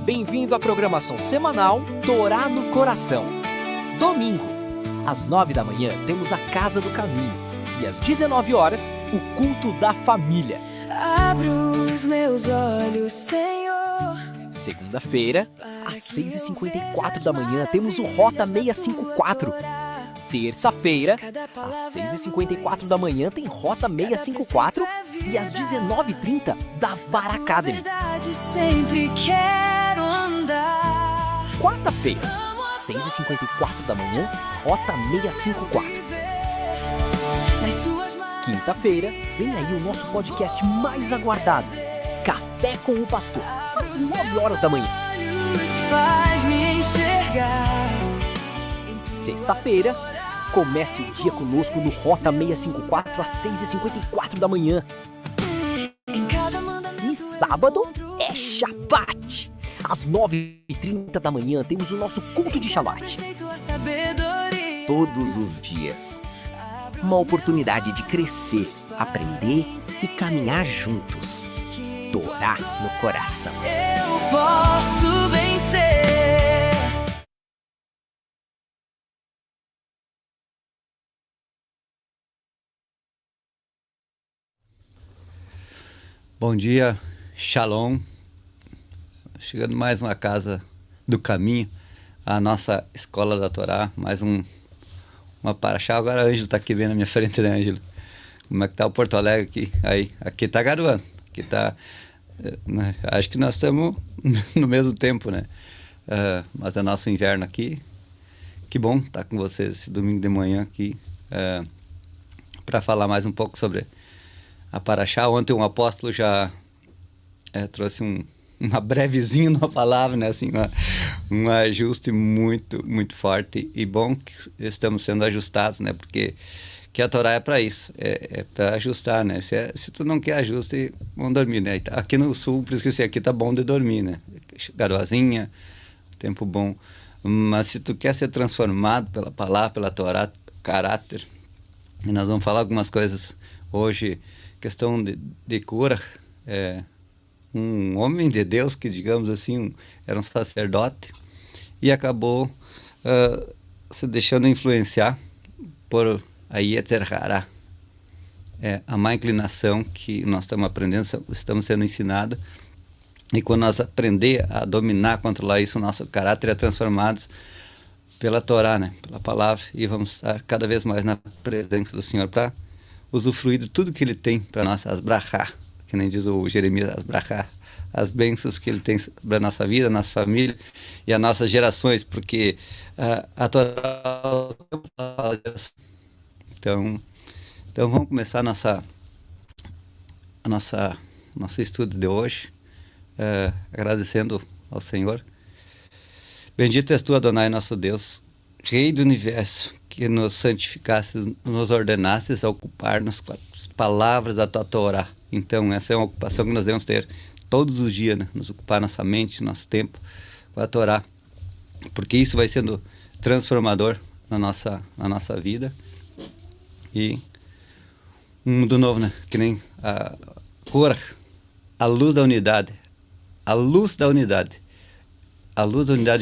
Bem-vindo à programação semanal Torá no Coração. Domingo, às 9 da manhã, temos a Casa do Caminho. E às 19 horas, o Culto da Família. Abra os meus olhos, Senhor. Segunda-feira, às 6h54 da manhã, temos o Rota 654. Terça-feira, às 6h54 da manhã, tem Rota 654. E às 19h30, da VAR Academy. Sempre quero andar. Quarta-feira, 6h54 da manhã, Rota 654. Quinta-feira, vem aí o nosso podcast mais aguardado, Café com o Pastor, às 9 horas da manhã. Faz me enxergar. Sexta-feira, comece o dia conosco no Rota 654 às 6h54 da manhã. E sábado é Shabbat. Às 9h30 da manhã temos o nosso culto de Shabbat. Todos os dias. Uma oportunidade de crescer, aprender e caminhar juntos. Torá no coração. Eu posso vencer. Bom dia, Shalom. Chegando mais uma Casa do Caminho, a nossa Escola da Torá, mais uma paraxá. Agora a Ângelo está aqui bem na minha frente, né, Ângelo? Como é que tá o Porto Alegre aqui? Aqui tá garoando, aqui tá... acho que nós estamos no mesmo tempo, né? Mas é nosso inverno aqui. Que bom estar com vocês esse domingo de manhã aqui, para falar mais um pouco sobre a paraxá. Ontem um apóstolo já trouxe uma brevezinha numa palavra, né? Assim, um ajuste muito, muito forte, e bom que estamos sendo ajustados, né? Porque que a Torá é para isso, é para ajustar, né? Se tu não quer ajuste, vamos dormir, né? Aqui no sul, por isso que aqui tá bom de dormir, né? Garoazinha, tempo bom. Mas se tu quer ser transformado pela palavra, pela Torá, caráter, e nós vamos falar algumas coisas hoje, questão de cura, um homem de Deus que, digamos assim, era um sacerdote e acabou se deixando influenciar por a Yetzer Hará, a má inclinação que nós estamos aprendendo, estamos sendo ensinados, e quando nós aprender a dominar, controlar isso, o nosso caráter é transformado pela Torá, né? Pela palavra, e vamos estar cada vez mais na presença do Senhor para usufruir de tudo que Ele tem para nós, as brachá, que nem diz o Jeremias, as brachá, as bênçãos que Ele tem para a nossa vida, nossa família e as nossas gerações, porque a Torá fala disso. Então vamos começar nosso estudo de hoje, agradecendo ao Senhor. Bendito és tu, Adonai, nosso Deus, Rei do Universo, que nos santificasses, nos ordenasses a ocupar-nos com as palavras da tua Torá. Então, essa é uma ocupação que nós devemos ter todos os dias, né? Nos ocupar nossa mente, nosso tempo com a Torá, porque isso vai sendo transformador na nossa vida. E um mundo novo, né? Que nem a cor, a luz da unidade, a luz da unidade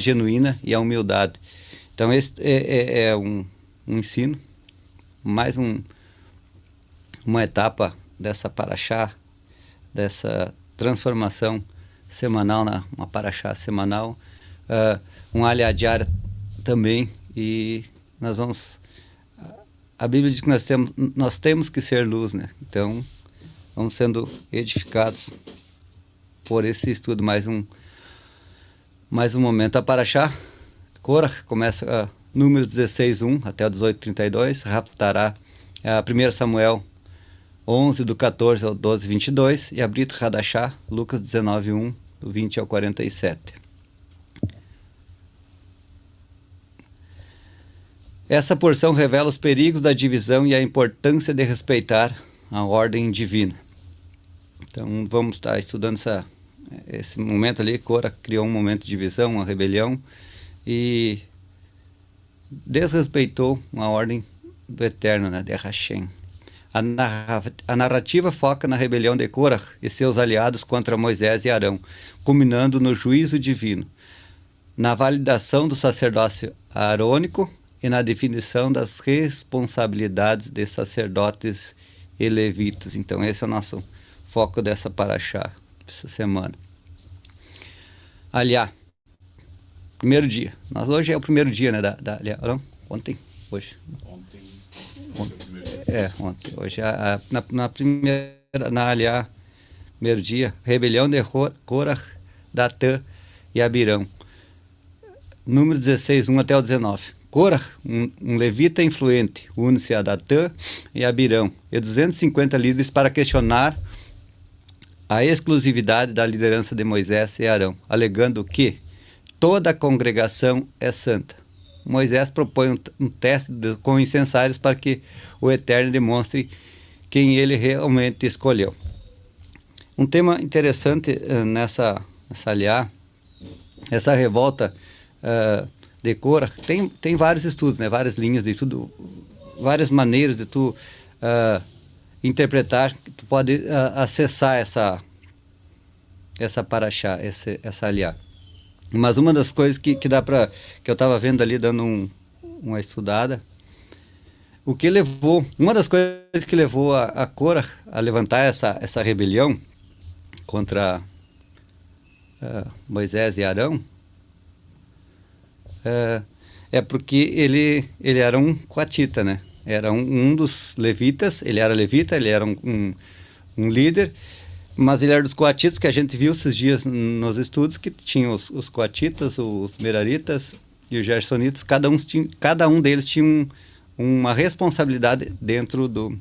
genuína e a humildade. Então, esse é um ensino, mais uma etapa dessa paraxá, dessa transformação semanal, uma paraxá semanal, um aliyah diária também, e nós vamos... A Bíblia diz que nós temos que ser luz, né? Então, vamos sendo edificados por esse estudo, mais um momento. A paraxá, Korah, começa número 16:1 até o 18:32, Raptará, 1 Samuel 11, do 14 ao 12:22, e a Brit Hadashá, Lucas 19:1, do 20 ao 47. Essa porção revela os perigos da divisão e a importância de respeitar a ordem divina. Então vamos estar estudando esse momento ali. Korah criou um momento de divisão, uma rebelião, e desrespeitou uma ordem do Eterno, né, de Hashem. A narrativa foca na rebelião de Corá e seus aliados contra Moisés e Arão, culminando no juízo divino, na validação do sacerdócio arônico e na definição das responsabilidades de sacerdotes e levitas. Então esse é o nosso foco dessa paraxá, essa semana. Aliá, primeiro dia. Hoje é o primeiro dia, né, da Aliá. Não? Ontem? Hoje. Ontem. Hoje, na primeira, na Aliá, primeiro dia, rebelião de Corá, Datã e Abirão. Número 16, 1 até o 19. Corá, um levita influente, une-se a Datã e Abirão, e 250 líderes para questionar a exclusividade da liderança de Moisés e Arão, alegando que toda a congregação é santa. Moisés propõe um teste com incensários para que o Eterno demonstre quem ele realmente escolheu. Um tema interessante nessa aliá, essa revolta de Corá, tem vários estudos, né, várias linhas de tudo, várias maneiras de tu interpretar, tu pode acessar essa paraxá, essa aliá. Mas uma das coisas que dá para, que eu estava vendo ali, dando uma estudada, uma das coisas que levou a Corá a levantar essa rebelião contra Moisés e Arão, é porque ele era um coatita, né? Era um dos levitas, ele era levita, ele era um líder, mas ele era dos coatitas, que a gente viu esses dias nos estudos, que tinham os coatitas, os meraritas e os gersonitas, cada um deles tinha uma responsabilidade dentro do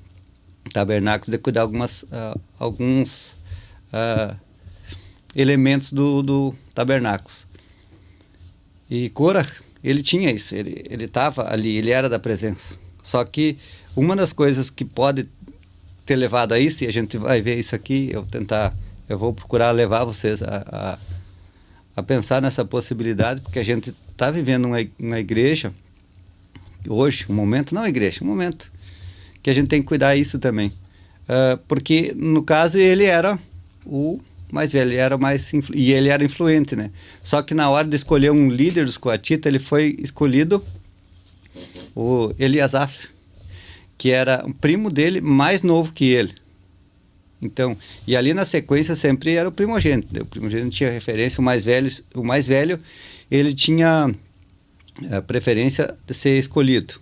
tabernáculo de cuidar alguns elementos do tabernáculo. E Corá, ele tinha isso, ele estava ali, ele era da presença. Só que uma das coisas que pode ter levado a isso, e a gente vai ver isso aqui, eu vou procurar levar vocês a pensar nessa possibilidade, porque a gente está vivendo uma igreja, hoje, um momento que a gente tem que cuidar isso também. Porque, no caso, ele era o mais velho, e ele era influente, né? Só que na hora de escolher um líder dos coatitas, ele foi escolhido o Eliasaf, que era um primo dele mais novo que ele. Então, e ali na sequência sempre era o primogênito, né? O primogênito tinha referência, o mais velho, ele tinha a preferência de ser escolhido.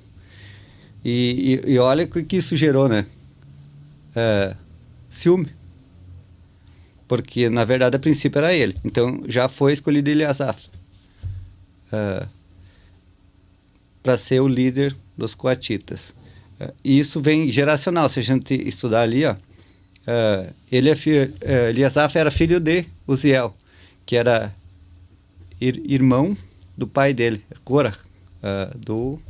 E olha o que isso gerou, né? Ciúme. Porque, na verdade, a princípio era ele. Então, já foi escolhido Eliasaf para ser o líder dos coatitas. E isso vem geracional. Se a gente estudar ali, Eliasaf era filho de Uziel, que era irmão do pai dele, Corá, do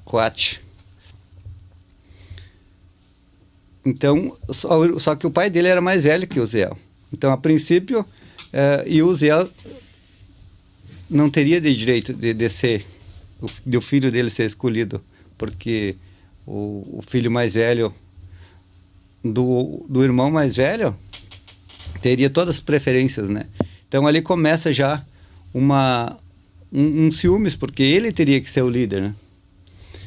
Coate. Então, só que o pai dele era mais velho que Uziel. Então, a princípio, e Uziel não teria de direito de ser, do filho dele ser escolhido, porque o filho mais velho do irmão mais velho teria todas as preferências, né? Então, ali começa já um ciúmes, porque ele teria que ser o líder, né?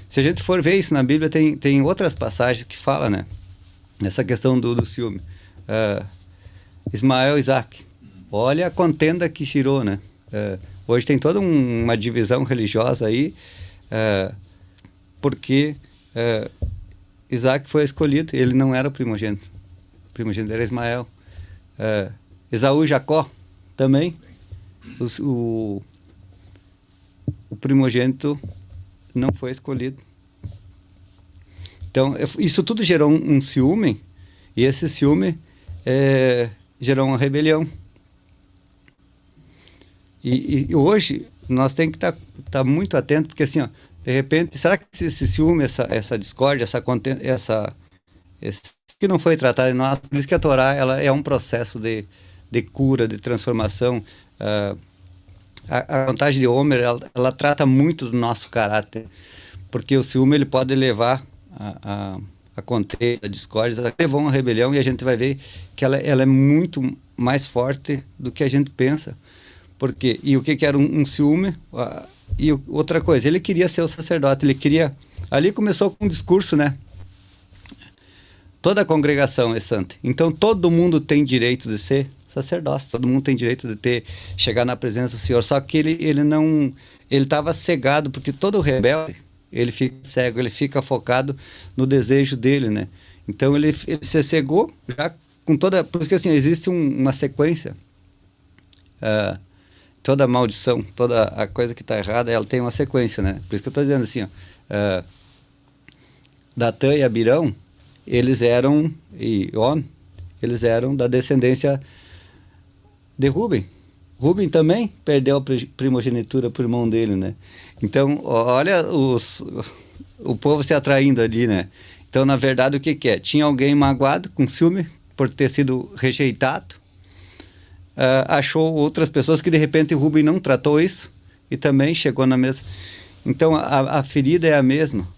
Se a gente for ver isso na Bíblia, tem outras passagens que falam, né? Essa questão do ciúme. Ismael e Isaac. Olha a contenda que girou, né? Hoje tem toda uma divisão religiosa aí, porque Isaac foi escolhido, ele não era o primogênito. O primogênito era Ismael. Esaú e Jacó também. O primogênito não foi escolhido. Então, isso tudo gerou um ciúme, e esse ciúme gerou uma rebelião. E hoje, nós temos que estar muito atentos, porque assim, de repente, será que esse ciúme, essa discórdia, esse que não foi tratado em nós, por isso que a Torá ela é um processo de cura, de transformação. A vantagem de Homer, ela trata muito do nosso caráter, porque o ciúme ele pode levar a contenda, a discórdia, levou a uma rebelião, e a gente vai ver que ela é muito mais forte do que a gente pensa. Porque, e o que era um ciúme? E outra coisa, ele queria ser o sacerdote, ele queria... Ali começou com um discurso, né? Toda a congregação é santa. Então, todo mundo tem direito de ser sacerdote, todo mundo tem direito de chegar na presença do Senhor. Só que ele não... Ele estava cegado, porque todo rebelde, ele fica cego, ele fica focado no desejo dele, né? Então, ele se cegou já com toda... Por isso que, assim, existe uma sequência... toda maldição, toda a coisa que está errada, ela tem uma sequência, né? Por isso que eu estou dizendo assim, ó, Datã e Abirão, eles eram, e On, eles eram da descendência de Rúben. Rúben também perdeu a primogenitura para o irmão dele, né? Então, olha o povo se atraindo ali, né? Então, na verdade, o que é? Tinha alguém magoado, com ciúme, por ter sido rejeitado, achou outras pessoas que de repente Rubem não tratou isso e também chegou na mesma. Então a ferida é a mesma,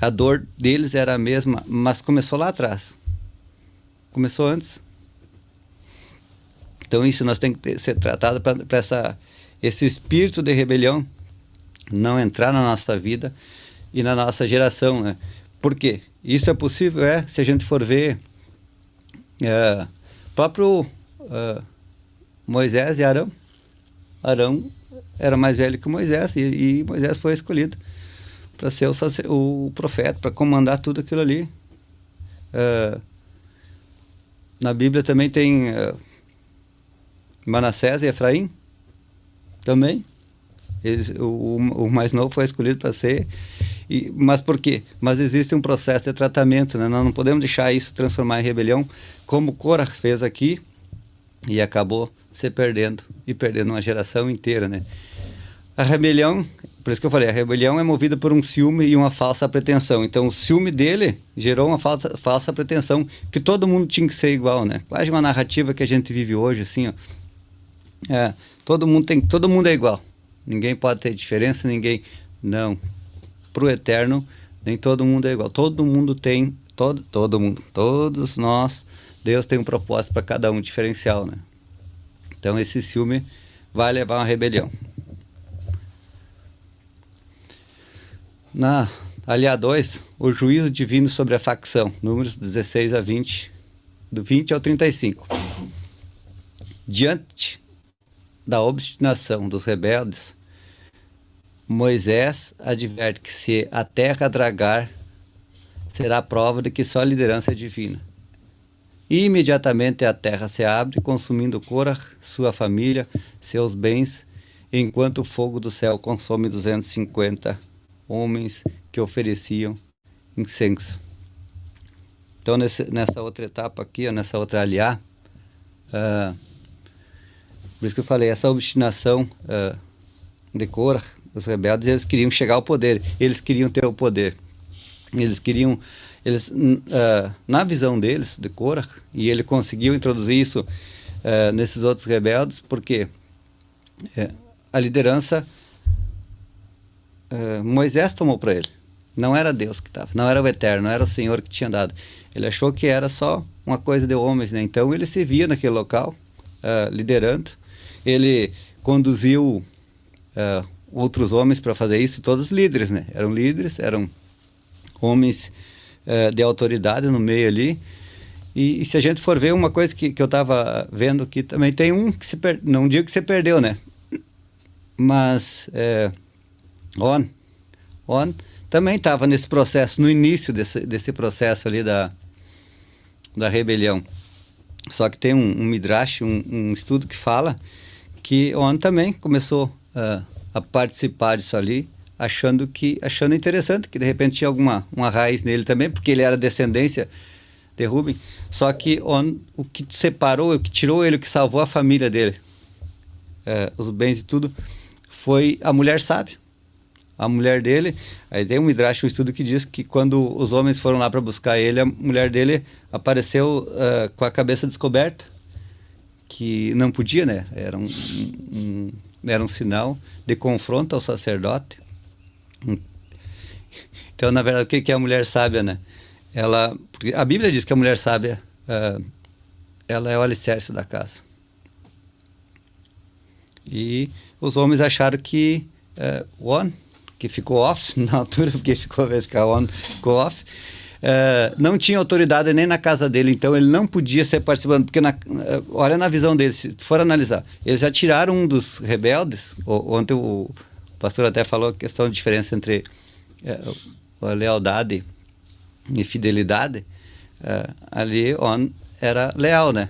a dor deles era a mesma, mas começou lá atrás, começou antes. Então isso nós temos que ser tratado para esse espírito de rebelião não entrar na nossa vida e na nossa geração, né? Por quê? Isso é possível, se a gente for ver próprio Moisés e Arão. Arão era mais velho que Moisés, e Moisés foi escolhido para ser o profeta, para comandar tudo aquilo ali. Na Bíblia também tem Manassés e Efraim, também. O mais novo foi escolhido para ser... mas por quê? Mas existe um processo de tratamento, né? Nós não podemos deixar isso transformar em rebelião, como Cora fez aqui, e acabou se perdendo, e perdendo uma geração inteira, né? A rebelião, por isso que eu falei, a rebelião é movida por um ciúme e uma falsa pretensão. Então o ciúme dele gerou uma falsa pretensão, que todo mundo tinha que ser igual, né? Quase uma narrativa que a gente vive hoje, assim, ó. Todo mundo é igual. Ninguém pode ter diferença, ninguém... Não. Para o eterno, nem todo mundo é igual. Todo mundo tem, todo mundo, todos nós, Deus tem um propósito para cada um diferencial, né? Então esse ciúme vai levar a uma rebelião. Ali a 2, o juízo divino sobre a facção, números 16 a 20, do 20 ao 35. Diante da obstinação dos rebeldes, Moisés adverte que se a terra dragar, será a prova de que só a liderança é divina. E imediatamente a terra se abre, consumindo Cora, sua família, seus bens, enquanto o fogo do céu consome 250 homens que ofereciam incenso. Então, nessa outra etapa aqui, nessa outra aliá, por isso que eu falei, essa obstinação de Cora, os rebeldes, eles queriam chegar ao poder, eles queriam ter o poder, na visão deles, de Cora, e ele conseguiu introduzir isso nesses outros rebeldes, porque a liderança Moisés tomou para ele, não era Deus que estava, não era o Eterno, não era o Senhor que tinha dado, ele achou que era só uma coisa de homens, né? Então ele se via naquele local, liderando, ele conduziu outros homens para fazer isso, todos líderes, né? Eram líderes, eram homens de autoridade no meio ali. E se a gente for ver uma coisa que eu estava vendo aqui, também tem um que não digo que se perdeu, né? Mas On também estava nesse processo, no início desse processo ali da rebelião. Só que tem um midrash, um estudo que fala que On também começou a participar disso ali, achando interessante, que de repente tinha uma raiz nele também, porque ele era descendência de Rubem, só que o que separou, o que tirou ele, o que salvou a família dele, os bens e tudo, foi a mulher sábia. A mulher dele, aí tem um midrash, um estudo que diz que quando os homens foram lá para buscar ele, a mulher dele apareceu com a cabeça descoberta, que não podia, né? Era um sinal de confronto ao sacerdote. Então, na verdade, o que é a mulher sábia, né? Porque a Bíblia diz que a mulher sábia, ela é o alicerce da casa. E os homens acharam que o on, que ficou off na altura, porque ficou on, ficou off, não tinha autoridade nem na casa dele, então ele não podia ser participando, porque olha na visão dele, se for analisar, eles já tiraram um dos rebeldes. Ontem o pastor até falou a questão de diferença entre a lealdade e fidelidade. Ali on era leal, né?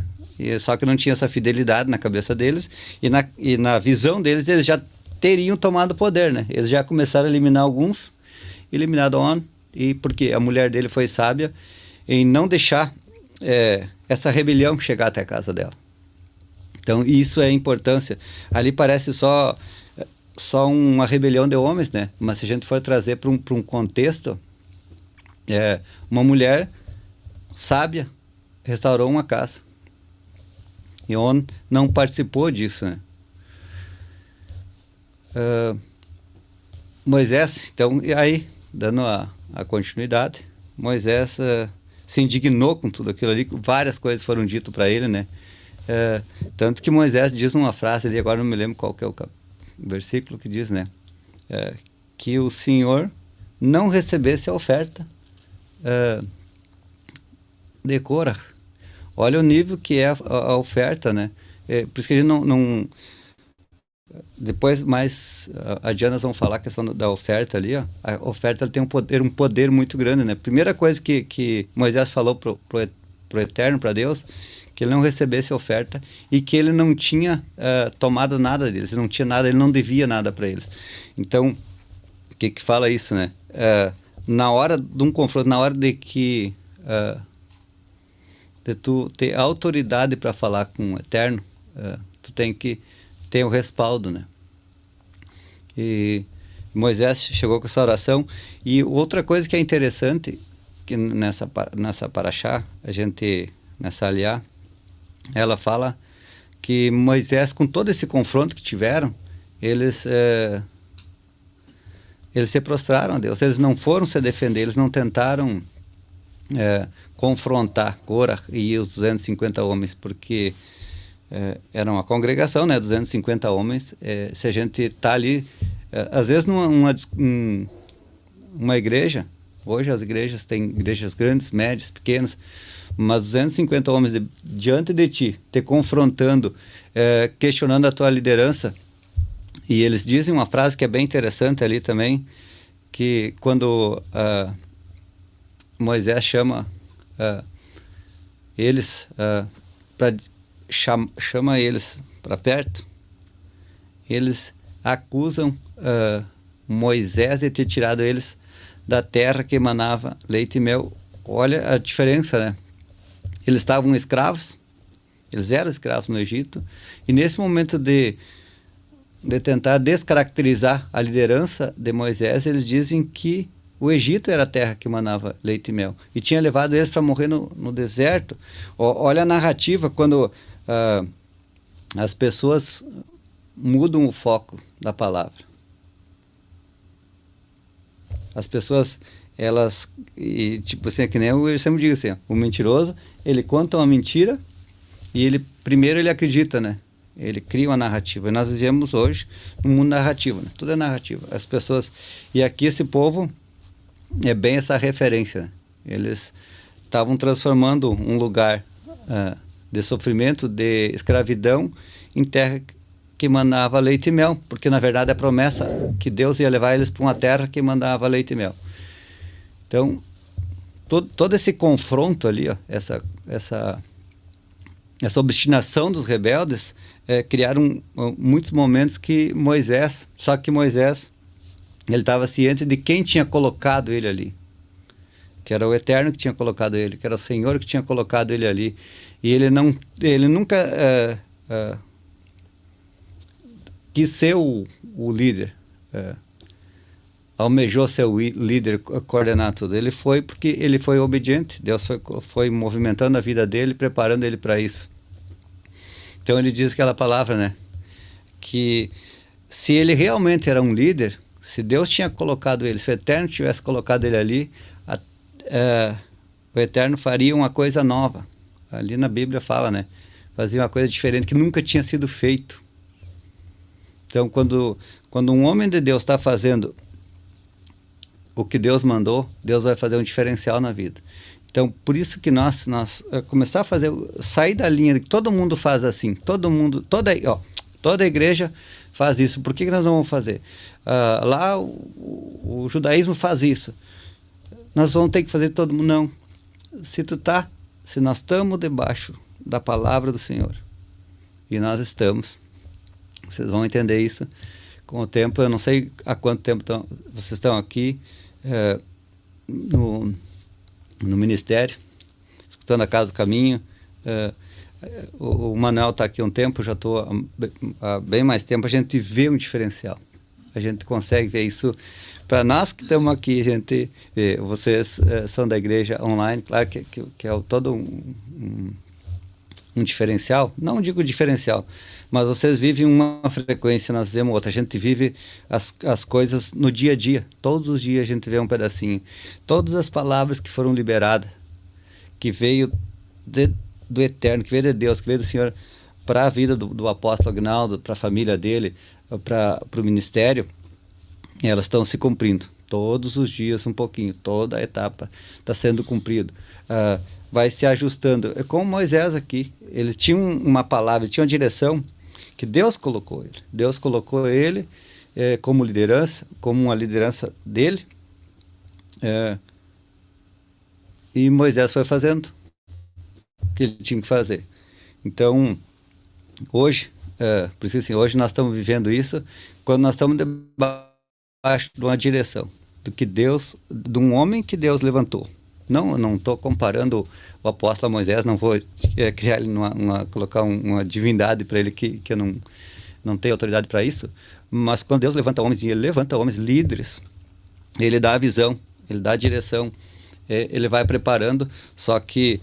Só que não tinha essa fidelidade na cabeça deles, e na visão deles, eles já teriam tomado poder, né? Eles já começaram a eliminar alguns, eliminado on, e porque a mulher dele foi sábia em não deixar essa rebelião chegar até a casa dela. Então, isso é a importância. Ali parece só uma rebelião de homens, né? Mas se a gente for trazer para um contexto, uma mulher sábia restaurou uma casa. E On não participou disso, né? Moisés, então, e aí, dando a continuidade, Moisés se indignou com tudo aquilo ali, várias coisas foram ditas para ele, né? Tanto que Moisés diz uma frase ali, agora não me lembro qual que é o versículo que diz, né? Que o Senhor não recebesse a oferta de Cora. Olha o nível que é a oferta, né? Por isso que a gente não depois, mais adiante, nós vamos falar a questão da oferta ali, ó. A oferta ela tem um poder muito grande, né? Primeira coisa que Moisés falou pro Eterno, para Deus, que ele não recebesse a oferta e que ele não tinha tomado nada deles, ele não tinha nada, ele não devia nada para eles. Então, o que fala isso, né? Na hora de um confronto, na hora de que de tu ter autoridade para falar com o Eterno, tu tem que ter o respaldo, né? E Moisés chegou com essa oração. E outra coisa que é interessante, que nessa paraxá, nessa aliá, ela fala que Moisés, com todo esse confronto que tiveram, eles se prostraram a Deus. Eles não foram se defender, eles não tentaram confrontar Cora e os 250 homens, porque era uma congregação, né? 250 homens. Se a gente está ali, às vezes numa igreja, hoje as igrejas têm igrejas grandes, médias, pequenas, mas 250 homens diante de ti, te confrontando, questionando a tua liderança. E eles dizem uma frase que é bem interessante ali também, que quando Moisés chama eles chama eles para perto, eles acusam Moisés de ter tirado eles da terra que emanava leite e mel. Olha a diferença, né? Eles estavam escravos, eles eram escravos no Egito, e nesse momento de tentar descaracterizar a liderança de Moisés, eles dizem que o Egito era a terra que manava leite e mel, e tinha levado eles para morrer no deserto. Olha a narrativa, quando as pessoas mudam o foco da palavra. As pessoas, tipo assim, é que nem eu sempre digo assim, o mentiroso, ele conta uma mentira e primeiro ele acredita, né? Ele cria uma narrativa. E nós vivemos hoje um mundo narrativo, né? Tudo é narrativa. As pessoas... E aqui esse povo é bem essa referência, né? Eles estavam transformando um lugar de sofrimento, de escravidão, em terra que mandava leite e mel, porque na verdade a promessa que Deus ia levar eles para uma terra que mandava leite e mel. Então, todo esse confronto ali, ó, essa obstinação dos rebeldes, criaram muitos momentos que Moisés, ele estava ciente de quem tinha colocado ele ali, que era o Eterno que tinha colocado ele, que era o Senhor que tinha colocado ele ali, e ele nunca quis ser o líder, almejou ser o líder, coordenar tudo. Ele foi porque ele foi obediente. Deus foi movimentando a vida dele, preparando ele para isso. Então ele diz aquela palavra, né? Que se ele realmente era um líder, Se Deus tinha colocado ele, se o Eterno tivesse colocado ele ali, o Eterno faria uma coisa nova. Ali na Bíblia fala, né? Fazia uma coisa diferente que nunca tinha sido feito. Então, quando um homem de Deus está fazendo o que Deus mandou, Deus vai fazer um diferencial na vida. Então, por isso que nós começar a fazer, sair da linha de que todo mundo faz assim, toda a igreja faz isso. Por que nós não vamos fazer? Lá o judaísmo faz isso. Nós vamos ter que fazer todo mundo. Não. Se nós estamos debaixo da palavra do Senhor, e nós estamos, vocês vão entender isso com o tempo. Eu não sei há quanto tempo vocês estão aqui no ministério, escutando a Casa do Caminho. O Manuel está aqui há um tempo, já estou há bem mais tempo. A gente vê um diferencial, a gente consegue ver isso. Para nós que estamos aqui, a gente vê. Vocês são da igreja online, claro que é todo um diferencial. Não digo diferencial, mas vocês vivem uma frequência, nós vivemos outra. A gente vive as coisas no dia a dia. Todos os dias a gente vê um pedacinho. Todas as palavras que foram liberadas, que veio do Eterno, que veio de Deus, que veio do Senhor para a vida do apóstolo Agnaldo, para a família dele, para o ministério, elas estão se cumprindo. Todos os dias um pouquinho, toda a etapa está sendo cumprido. Vai se ajustando. É como Moisés aqui, ele tinha uma palavra, ele tinha uma direção que Deus colocou ele. Deus colocou ele como liderança, como uma liderança dele. E Moisés foi fazendo o que ele tinha que fazer. Então, hoje, por isso assim, hoje nós estamos vivendo isso quando nós estamos debaixo de uma direção, de um homem que Deus levantou. Não estou comparando o apóstolo a Moisés, não vou criar ele colocar uma divindade para ele que eu não tenho autoridade para isso, mas quando Deus levanta homens, e ele levanta homens líderes, ele dá a visão, ele dá a direção, ele vai preparando. Só que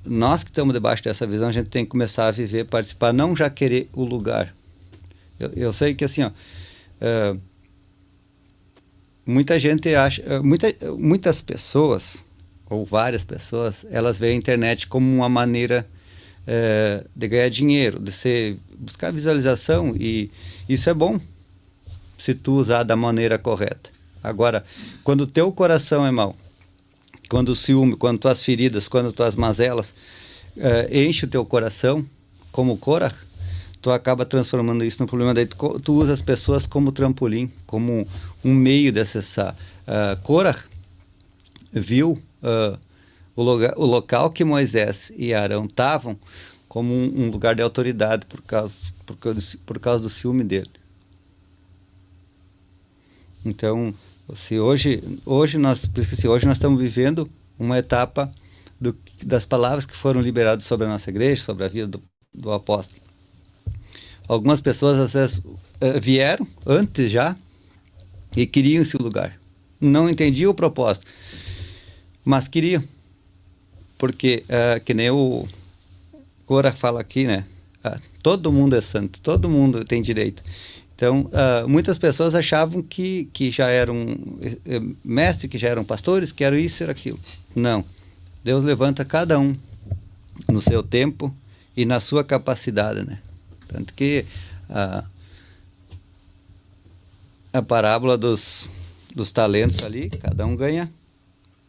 nós que estamos debaixo dessa visão, a gente tem que começar a viver, participar, não já querer o lugar. Eu sei que assim, muita gente acha, muitas pessoas, ou várias pessoas, elas veem a internet como uma maneira de ganhar dinheiro, de buscar visualização, e isso é bom, se tu usar da maneira correta. Agora, quando o teu coração é mau, quando o ciúme, quando tuas feridas, quando tuas mazelas enche o teu coração, como Cora, tu acaba transformando isso num problema. Daí tu usa as pessoas como trampolim, como um meio de acessar. Cora viu o local que Moisés e Arão estavam como um lugar de autoridade por causa do ciúme dele. Então, hoje nós estamos vivendo uma etapa das palavras que foram liberadas sobre a nossa igreja, sobre a vida do apóstolo. Algumas pessoas às vezes vieram antes já e queriam esse lugar. Não entendiam o propósito, mas queriam. Porque, que nem o Cora fala aqui, né? Todo mundo é santo, todo mundo tem direito. Então, muitas pessoas achavam que já eram mestres, que já eram pastores, que eram isso, era aquilo. Não. Deus levanta cada um no seu tempo e na sua capacidade, né? Tanto que a parábola dos talentos ali, cada um ganha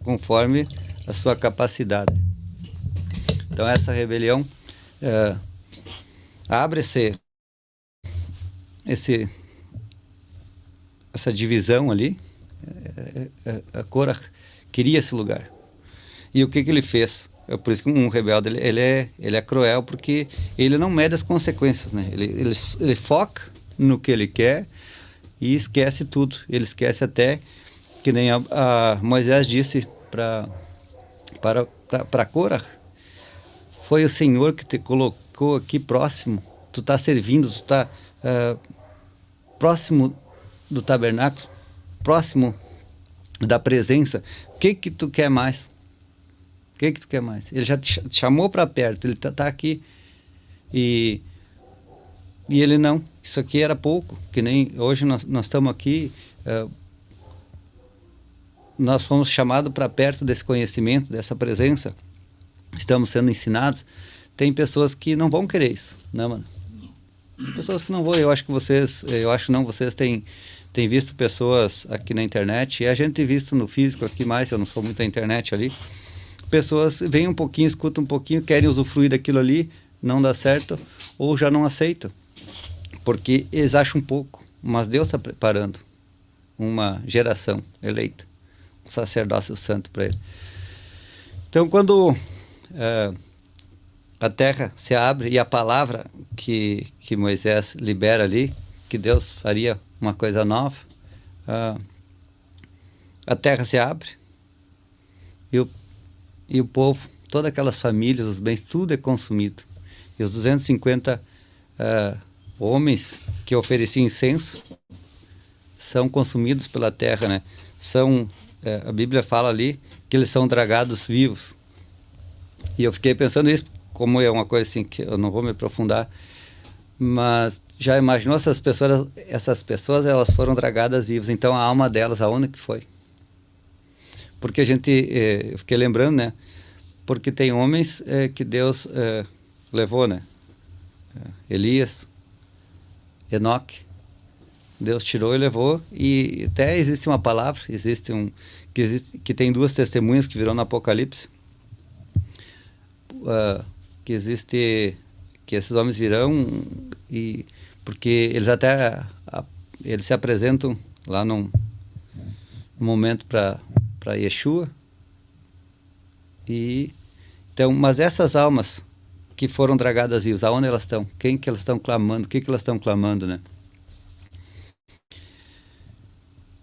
conforme a sua capacidade. Então, essa rebelião abre essa divisão ali. A Cora queria esse lugar. E o que ele fez? Por isso que um rebelde ele é cruel, porque ele não mede as consequências, né? Ele foca no que ele quer e esquece tudo. Ele esquece até, que nem a Moisés disse para Cora: foi o Senhor que te colocou aqui próximo, tu está servindo, tu está próximo do tabernáculo, próximo da presença. O que tu quer mais? O que tu quer mais? Ele já te chamou para perto, ele tá aqui. E ele não. Isso aqui era pouco, que nem hoje nós estamos aqui, nós fomos chamados para perto desse conhecimento, dessa presença, estamos sendo ensinados. Tem pessoas que não vão querer isso, né, mano? Tem pessoas que não vão. Eu acho que vocês têm visto pessoas aqui na internet, e a gente tem visto no físico aqui mais, eu não sou muito da internet ali. Pessoas vêm um pouquinho, escutam um pouquinho, querem usufruir daquilo ali, não dá certo, ou já não aceitam, porque eles acham um pouco, mas Deus está preparando uma geração eleita, um sacerdócio santo para ele. Então, quando a terra se abre e a palavra que Moisés libera ali, que Deus faria uma coisa nova, a terra se abre e o povo, todas aquelas famílias, os bens, tudo é consumido. E os 250 homens que ofereciam incenso são consumidos pela terra, né? A Bíblia fala ali que eles são dragados vivos. E eu fiquei pensando isso, como é uma coisa assim que eu não vou me aprofundar, mas já imaginou essas pessoas elas foram dragadas vivas, então a alma delas, aonde que foi? Porque eu fiquei lembrando, né? Porque tem homens que Deus levou, né? Elias, Enoque, Deus tirou e levou, e até existe uma palavra, que tem duas testemunhas que virão no Apocalipse, que esses homens virão, e porque eles se apresentam lá num momento para Yeshua, então, mas essas almas que foram dragadas vivas, aonde elas estão? Quem que elas estão clamando? O que elas estão clamando, né?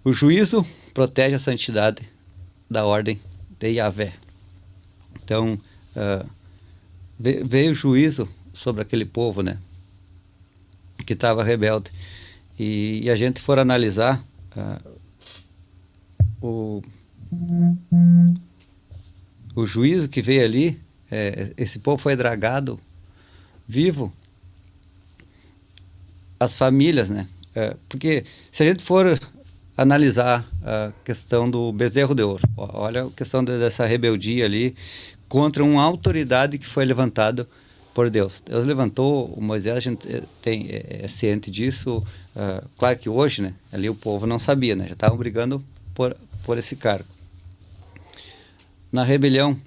O juízo protege a santidade da ordem de Yahvé. Então, veio o juízo sobre aquele povo, né? Que estava rebelde. E a gente for analisar o juízo que veio ali, esse povo foi dragado vivo. As famílias, né? Porque se a gente for analisar a questão do bezerro de ouro, olha a questão dessa rebeldia ali contra uma autoridade que foi levantada por Deus. Deus levantou o Moisés, a gente é ciente disso. Claro que hoje, né, ali o povo não sabia, né, já estavam brigando por esse cargo. Na rebelião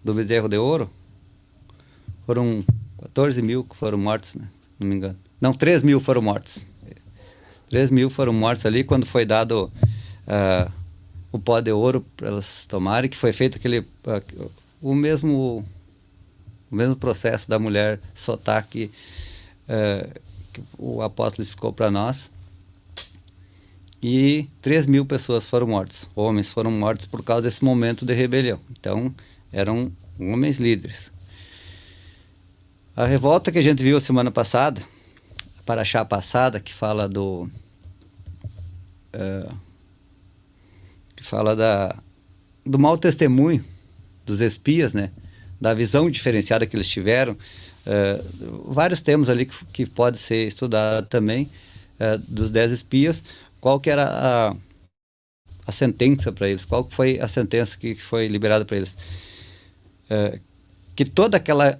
do bezerro de ouro, foram 14 mil que foram mortos, né, se não me engano. Não, 3 mil foram mortos. 3 mil foram mortos ali quando foi dado o pó de ouro para elas tomarem, que foi feito o mesmo processo da mulher Sotá que o apóstolo explicou para nós. E 3 mil pessoas foram mortas, homens foram mortos por causa desse momento de rebelião. Então, eram homens líderes. A revolta que a gente viu semana passada, a paraxá passada, que fala do mau testemunho dos espias, né? Da visão diferenciada que eles tiveram. Vários temas ali que pode ser estudado também, dos 10 espias. Qual que era a sentença para eles? Qual que foi a sentença que foi liberada para eles? Que toda aquela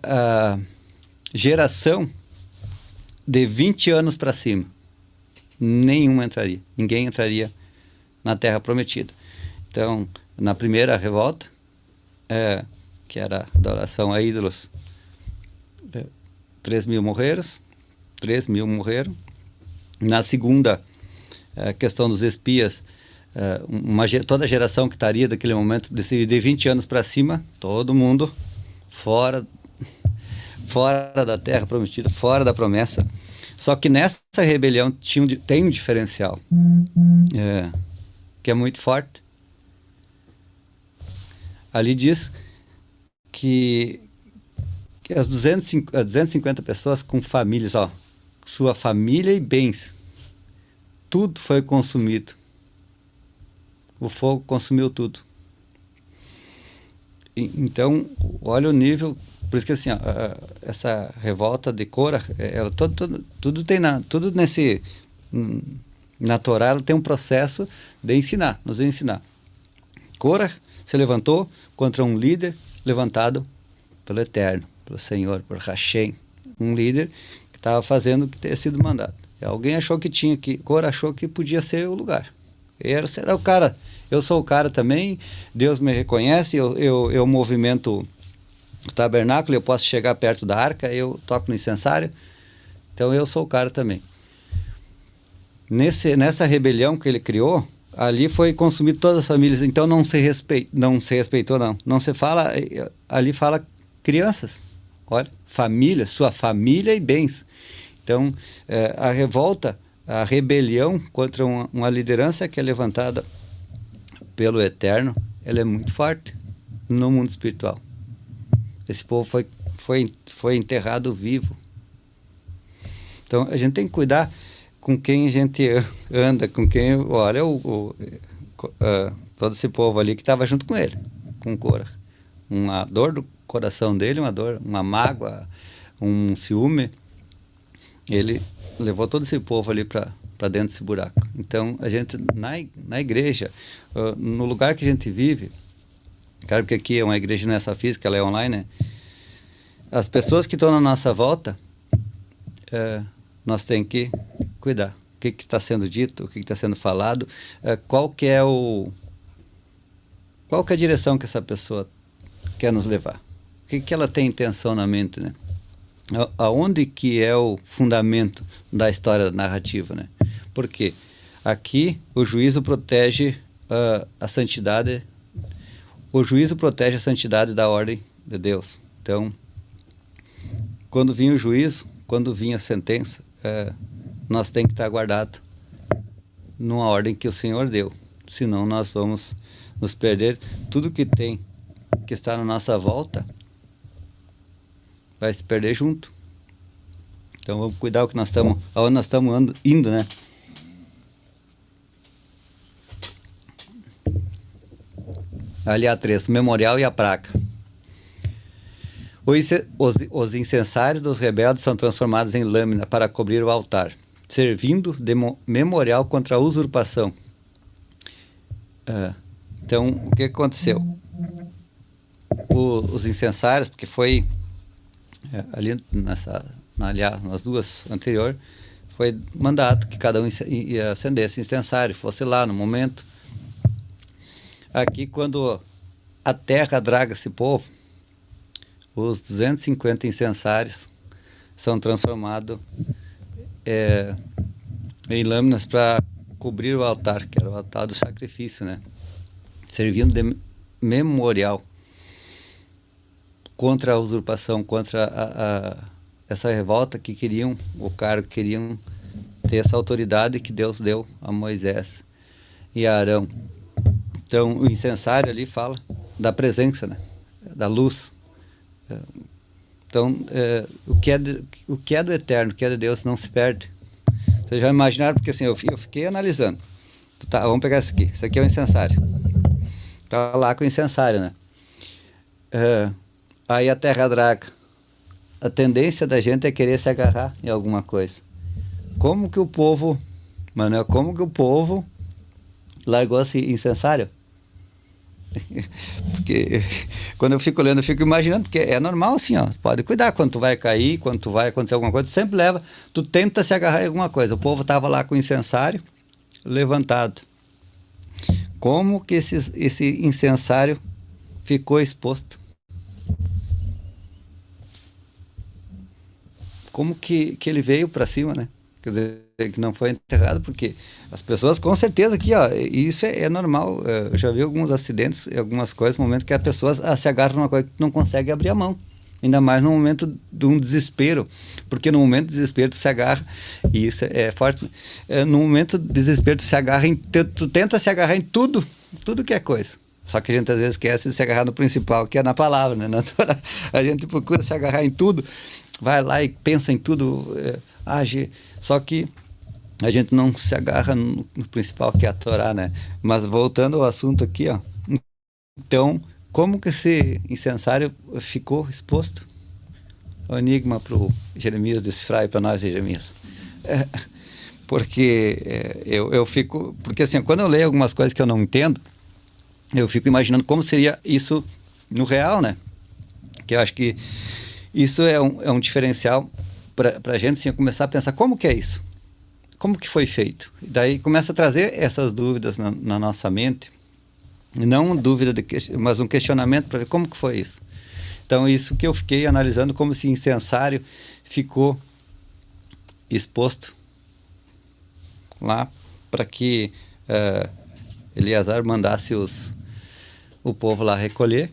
geração de 20 anos para cima, ninguém entraria na Terra Prometida. Então, na primeira revolta, que era adoração a ídolos, 3 mil morreram. Na segunda, questão dos espias, toda a geração que estaria daquele momento, de 20 anos para cima, todo mundo fora da Terra Prometida, fora da promessa. Só que nessa rebelião tem um diferencial, que é muito forte. Ali diz que as 250 pessoas com famílias, sua família e bens, tudo foi consumido. O fogo consumiu tudo. Então, olha o nível. Por isso que assim, essa revolta de Cora, tudo nesse Na Torá ela tem um processo de ensinar, nos ensinar. Korah se levantou contra um líder levantado pelo Eterno, pelo Senhor, por Hashem, um líder que estava fazendo o que tinha sido mandado. E alguém achou que tinha que, Korah achou que podia ser o lugar. Era o cara, eu sou o cara também, Deus me reconhece, eu movimento o tabernáculo, eu posso chegar perto da arca, eu toco no incensário, então eu sou o cara também. Nessa rebelião que ele criou, ali foi consumido todas as famílias, então não se respeitou, não se fala, ali fala crianças, olha, família, sua família e bens. Então, a revolta, a rebelião contra uma liderança que é levantada pelo Eterno, ela é muito forte no mundo espiritual. Esse povo foi enterrado vivo. Então, a gente tem que cuidar com quem a gente anda, com quem... Olha, todo esse povo ali que estava junto com ele, com Korah. Uma dor do coração dele, uma mágoa, um ciúme. Ele levou todo esse povo ali para dentro desse buraco. Então, a gente, na igreja, no lugar que a gente vive, claro que aqui é uma igreja nessa física, ela é online, né? As pessoas que estão na nossa volta, nós temos que cuidar. O que está sendo dito, o que está sendo falado, qual que é a direção que essa pessoa quer nos levar. O que ela tem intenção na mente, né? Aonde que é o fundamento da história narrativa, né? Porque aqui o juízo protege a santidade, da ordem de Deus. Então, quando vinha o juízo, quando vinha a sentença, nós temos que estar guardados numa ordem que o Senhor deu. Senão nós vamos nos perder. Tudo que está na nossa volta vai se perder junto. Então vamos cuidar aonde nós estamos indo, né? Ali a 3, o memorial e a placa. Os incensários dos rebeldes são transformados em lâmina para cobrir o altar, servindo de memorial contra a usurpação. Então, o que aconteceu? Os incensários, porque foi ali nas duas anteriores, foi mandado que cada um ia acendesse incensário, fosse lá no momento. Aqui, quando a terra draga esse povo, os 250 incensários são transformados em lâminas para cobrir o altar, que era o altar do sacrifício, né? Servindo de memorial contra a usurpação, contra essa revolta que queriam ter essa autoridade que Deus deu a Moisés e a Arão. Então, o incensário ali fala da presença, né? Da luz. Então, o que é do Eterno, o que é de Deus, não se perde. Vocês já imaginaram, porque assim, eu fiquei analisando. Vamos pegar isso aqui. Isso aqui é o incensário. Está lá com o incensário, né? Aí a terra draga. A tendência da gente é querer se agarrar em alguma coisa. Como que o povo largou esse incensário? Porque quando eu fico olhando, eu fico imaginando, porque é normal assim, ó, pode cuidar quando tu vai cair, quando tu vai acontecer alguma coisa, tu sempre tu tenta se agarrar em alguma coisa. O povo estava lá com o incensário levantado. Como que esse incensário ficou exposto? Como que ele veio para cima, né? Quer dizer, que não foi enterrado, porque as pessoas, com certeza, aqui, ó, isso é normal. Eu já vi alguns acidentes, algumas coisas, momentos que as pessoas se agarram numa coisa que não consegue abrir a mão. Ainda mais no momento de um desespero, porque no momento de desespero tu se agarra, e isso é forte, no momento de desespero tu tenta se agarrar em tudo que é coisa. Só que a gente às vezes esquece de se agarrar no principal, que é na palavra, né? A gente procura se agarrar em tudo, vai lá e pensa em tudo, age, só que a gente não se agarra no principal, que é a Torá, né? Mas voltando ao assunto aqui, ó, então, como que esse incensário ficou exposto? O enigma para o Jeremias decifrar, para nós, Jeremias. porque eu fico... Porque assim, quando eu leio algumas coisas que eu não entendo, eu fico imaginando como seria isso no real, né? Que eu acho que isso é um diferencial para a gente, assim, começar a pensar como que é isso? Como que foi feito? E daí começa a trazer essas dúvidas na nossa mente, não dúvida, mas um questionamento para ver como que foi isso. Então, isso que eu fiquei analisando, como esse incensário ficou exposto lá para que Eleazar mandasse o povo lá recolher,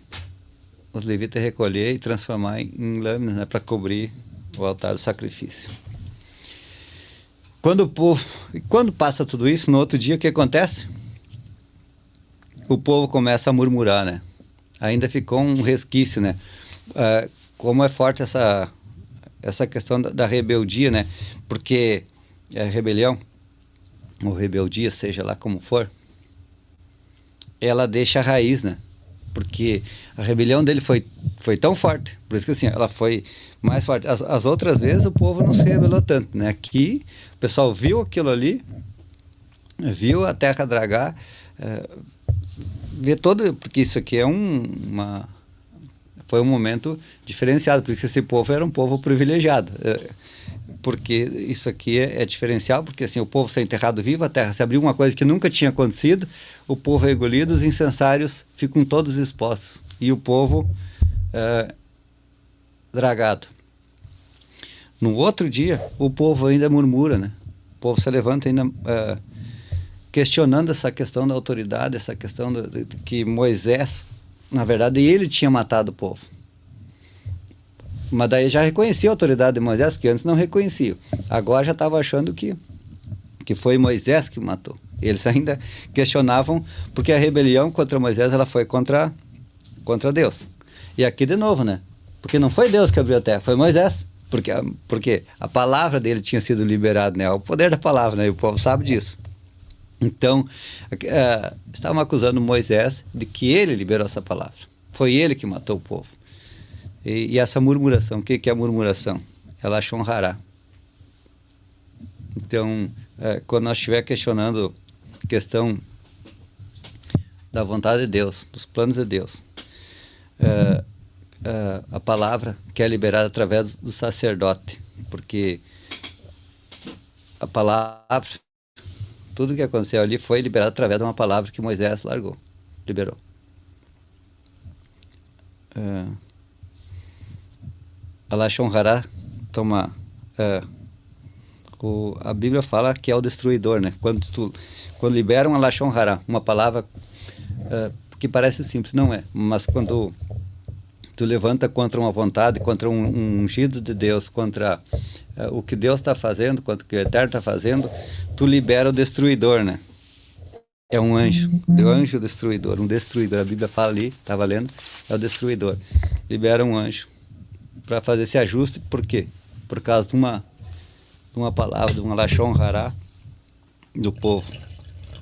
os levitas recolher e transformar em lâminas, né, para cobrir o altar do sacrifício. Quando passa tudo isso, no outro dia, o que acontece? O povo começa a murmurar, né? Ainda ficou um resquício, né? Como é forte essa questão da rebeldia, né? Porque a rebelião, ou rebeldia, seja lá como for, ela deixa a raiz, né? Porque a rebelião dele foi tão forte, por isso que assim, ela foi mais forte. As outras vezes o povo não se rebelou tanto, né? Aqui o pessoal viu aquilo ali, viu a terra dragar, vê todo, porque isso aqui é foi um momento diferenciado, porque esse povo era um povo privilegiado, porque isso aqui é diferencial, porque assim, o povo ser enterrado vivo, a terra se abriu, uma coisa que nunca tinha acontecido, o povo é engolido, os incensários ficam todos expostos, e o povo dragado. No outro dia, o povo ainda murmura, né? O povo se levanta ainda questionando essa questão da autoridade, essa questão de que Moisés, na verdade, ele tinha matado o povo. Mas daí já reconhecia a autoridade de Moisés, porque antes não reconhecia. Agora já estava achando que foi Moisés que matou. Eles ainda questionavam, porque a rebelião contra Moisés, ela foi contra Deus. E aqui de novo, né? Porque não foi Deus que abriu a terra, foi Moisés. Porque a palavra dele tinha sido liberada, né? O poder da palavra, né? E o povo sabe disso. Então, estavam acusando Moisés de que ele liberou essa palavra. Foi ele que matou o povo. E essa murmuração, o que é a murmuração? Ela honrará. Então, quando nós estiver questionando a questão da vontade de Deus, dos planos de Deus, a palavra que é liberada através do sacerdote, porque a palavra, tudo que aconteceu ali foi liberado através de uma palavra que Moisés liberou. Allah honrará, a Bíblia fala que é o destruidor, né? Quando libera um Allah honrará, uma palavra que parece simples, não é, mas quando tu levanta contra uma vontade, contra um ungido de Deus, contra o que Deus está fazendo, contra o que o Eterno está fazendo, tu libera o destruidor, né? É um anjo, o anjo destruidor, um destruidor, a Bíblia fala ali, estava lendo, é o destruidor. Libera um anjo para fazer esse ajuste, por quê? Por causa de uma palavra, de um lashon hará do povo.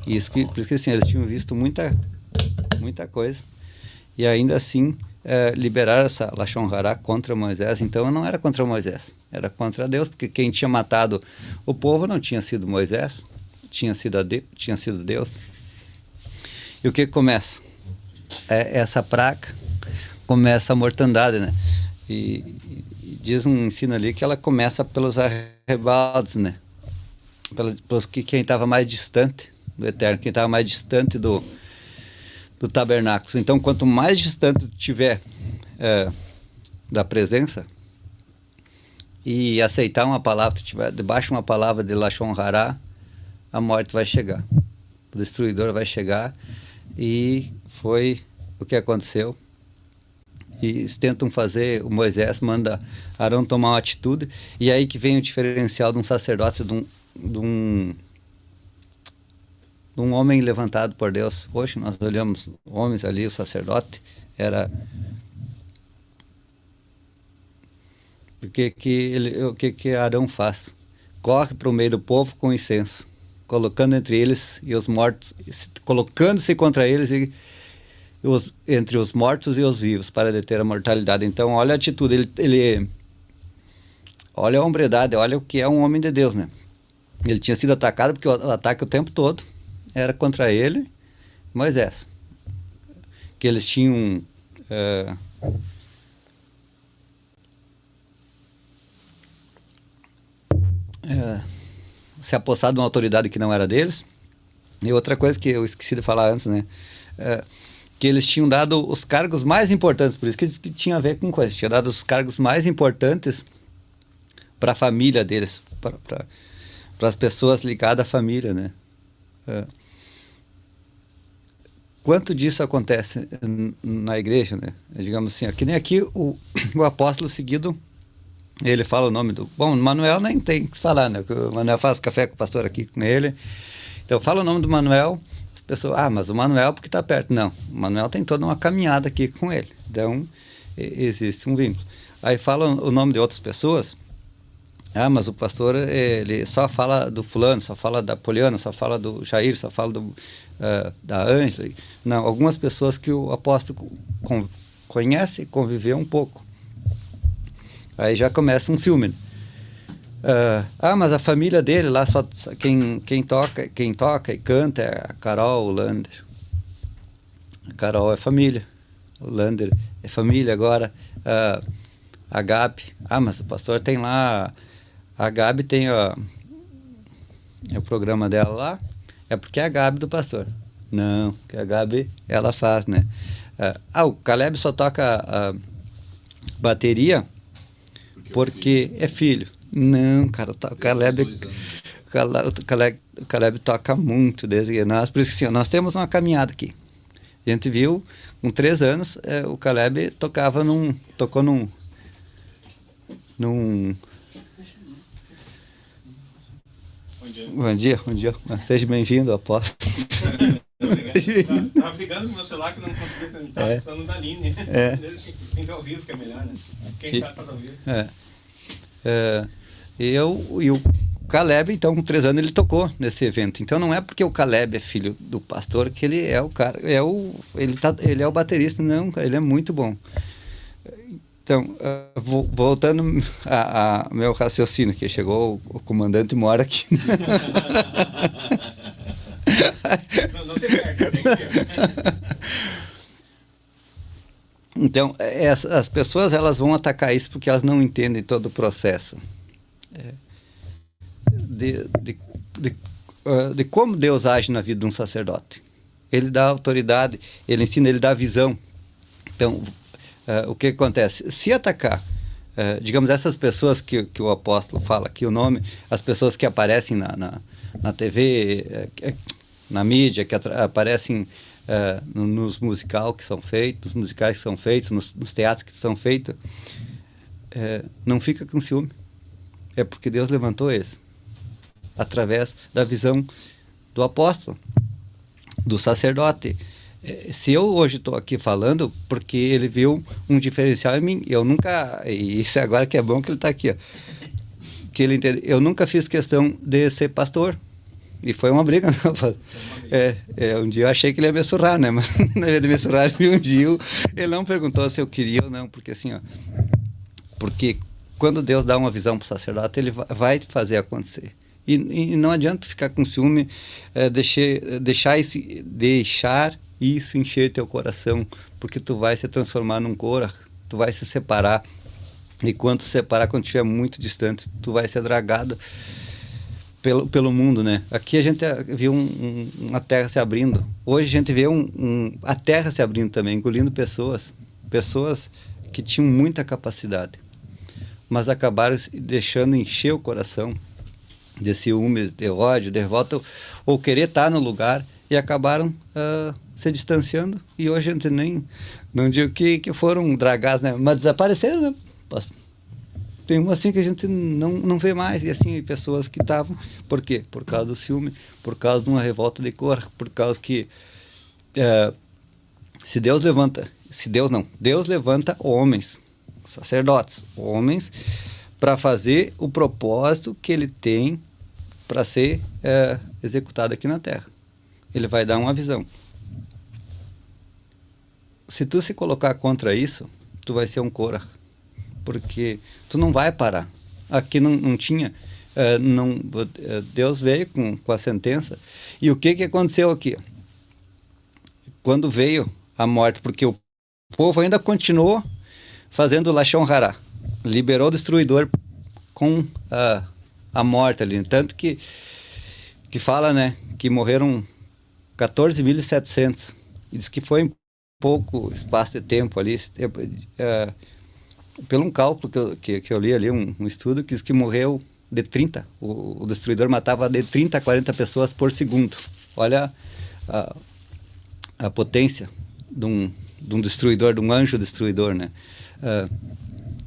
Por isso que assim, eles tinham visto muita coisa, e ainda assim liberaram essa lashon hará contra Moisés. Então não era contra Moisés, era contra Deus, porque quem tinha matado o povo não tinha sido Moisés, tinha sido Deus. E o que começa? Essa praga começa a mortandade, né? E diz um ensino ali que ela começa pelos arrebaldes, né? Pelos quem estava mais distante do Eterno, quem estava mais distante do tabernáculo. Então, quanto mais distante tu tiver da presença e aceitar uma palavra, tu tiver debaixo de uma palavra de lashon hará, a morte vai chegar, o destruidor vai chegar. E foi o que aconteceu. E eles tentam fazer, o Moisés manda Arão tomar uma atitude, e aí que vem o diferencial de um sacerdote, de um homem levantado por Deus. Hoje nós olhamos homens ali, o sacerdote era... O que Arão faz? Corre para o meio do povo com incenso, colocando entre eles e os mortos, colocando-se contra eles entre os mortos e os vivos, para deter a mortalidade. Então, olha a atitude, ele olha a hombridade, olha o que é um homem de Deus, né? Ele tinha sido atacado porque o ataque o tempo todo era contra ele e Moisés. Que eles tinham se apossado de uma autoridade que não era deles. E outra coisa que eu esqueci de falar antes, né? Que eles tinham dado os cargos mais importantes, por isso que tinha a ver com coisa. Tinha dado os cargos mais importantes para a família deles, para as pessoas ligadas à família, né? Quanto disso acontece na igreja, né? Digamos assim, que nem aqui o apóstolo seguido, ele fala o nome do... Bom, Manuel nem tem que falar, né? O Manuel faz café com o pastor aqui com ele. Então, fala o nome do Manuel, as pessoas... mas o Manuel porque está perto. Não, o Manuel tem toda uma caminhada aqui com ele. Então, existe um vínculo. Aí fala o nome de outras pessoas. Mas o pastor, ele só fala do fulano, só fala da Poliana, só fala do Jair, só fala da Ângela. Não, algumas pessoas que o apóstolo conhece e conviveu um pouco. Aí já começa um ciúme. Mas a família dele lá, só quem toca e canta é a Carol, o Lander. A Carol é família. O Lander é família agora. A Gabi. Mas o pastor tem lá... A Gabi tem o programa dela lá. É porque é a Gabi do pastor. Não, que a Gabi, ela faz, né? O Caleb só toca bateria porque é filho. Não, cara, o Caleb toca muito desde nós. Por isso que assim, nós temos uma caminhada aqui. A gente viu, com 3 anos, o Caleb tocou num Bom dia. Seja bem-vindo, apóstolo. Estava brigando com o meu celular que não conseguia estar escutando da Aline. Tem que ver ao vivo que é melhor, né? Quem sabe faz ao vivo. E o Caleb, então, com 3 anos, ele tocou nesse evento. Então, não é porque o Caleb é filho do pastor que ele é o cara, ele é o baterista, não, ele é muito bom. Então, voltando a meu raciocínio, que chegou o comandante mora aqui. Não tem perto, tem que ver. Então, as pessoas elas vão atacar isso porque elas não entendem todo o processo de como Deus age na vida de um sacerdote. Ele dá autoridade, ele ensina, ele dá visão. Então, o que acontece? Se atacar, digamos, essas pessoas que o apóstolo fala aqui, o nome, as pessoas que aparecem na TV, na mídia, que aparecem nos musicais que são feitos, nos teatros que são feitos, não fica com ciúme. É porque Deus levantou esse, através da visão do apóstolo, do sacerdote. Se eu hoje estou aqui falando, porque ele viu um diferencial em mim, eu nunca, e isso agora que é bom que ele está aqui, que ele entende, eu nunca fiz questão de ser pastor, e foi uma briga. Um dia eu achei que ele ia me surrar, né? Mas na vez de me surrar, um dia ele não perguntou se eu queria ou não, porque assim, porque quando Deus dá uma visão para o sacerdote, ele vai fazer acontecer. E não adianta ficar com ciúme, deixar isso encher teu coração, porque tu vai se transformar num Cora, tu vai se separar, e quando se separar, quando estiver muito distante, tu vai ser dragado pelo mundo, né? Aqui a gente viu uma terra se abrindo, hoje a gente vê a terra se abrindo também, engolindo pessoas que tinham muita capacidade, mas acabaram deixando encher o coração de ciúmes, de ódio, de revolta, ou querer estar no lugar, e acabaram se distanciando, e hoje a gente não digo que foram dragados, né? Mas desapareceram, né? Tem uma assim que a gente não vê mais, e assim, pessoas que estavam, por quê? Por causa do ciúme, por causa de uma revolta de cor, por causa que Deus levanta homens, sacerdotes, homens, para fazer o propósito que ele tem para ser executado aqui na terra. Ele vai dar uma visão. Se tu se colocar contra isso, tu vai ser um Cora, porque tu não vai parar. Aqui não tinha Deus veio com a sentença. E o que aconteceu aqui? Quando veio a morte, porque o povo ainda continuou fazendo Lashon Hará, liberou o destruidor com a morte ali. Tanto que fala, né, que morreram 14.700. E diz que foi em pouco espaço de tempo ali, pelo um cálculo que eu li ali, um estudo, que diz que morreu de 30. O destruidor matava de 30 a 40 pessoas por segundo. Olha a potência de um destruidor, de um anjo destruidor, né?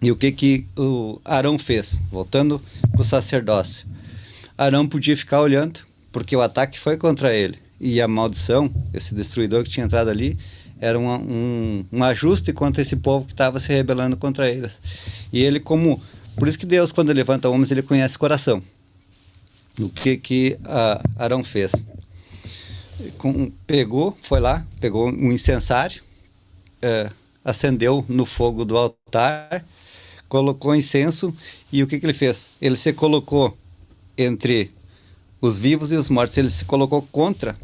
E o que o Arão fez? Voltando para o sacerdócio. Arão podia ficar olhando, porque o ataque foi contra ele. E a maldição, esse destruidor que tinha entrado ali, era um ajuste contra esse povo que estava se rebelando contra eles. E ele por isso que Deus, quando levanta homens, ele conhece o coração. O que Arão fez? Foi lá, pegou um incensário, acendeu no fogo do altar, colocou incenso, e o que ele fez? Ele se colocou entre os vivos e os mortos, ele se colocou contra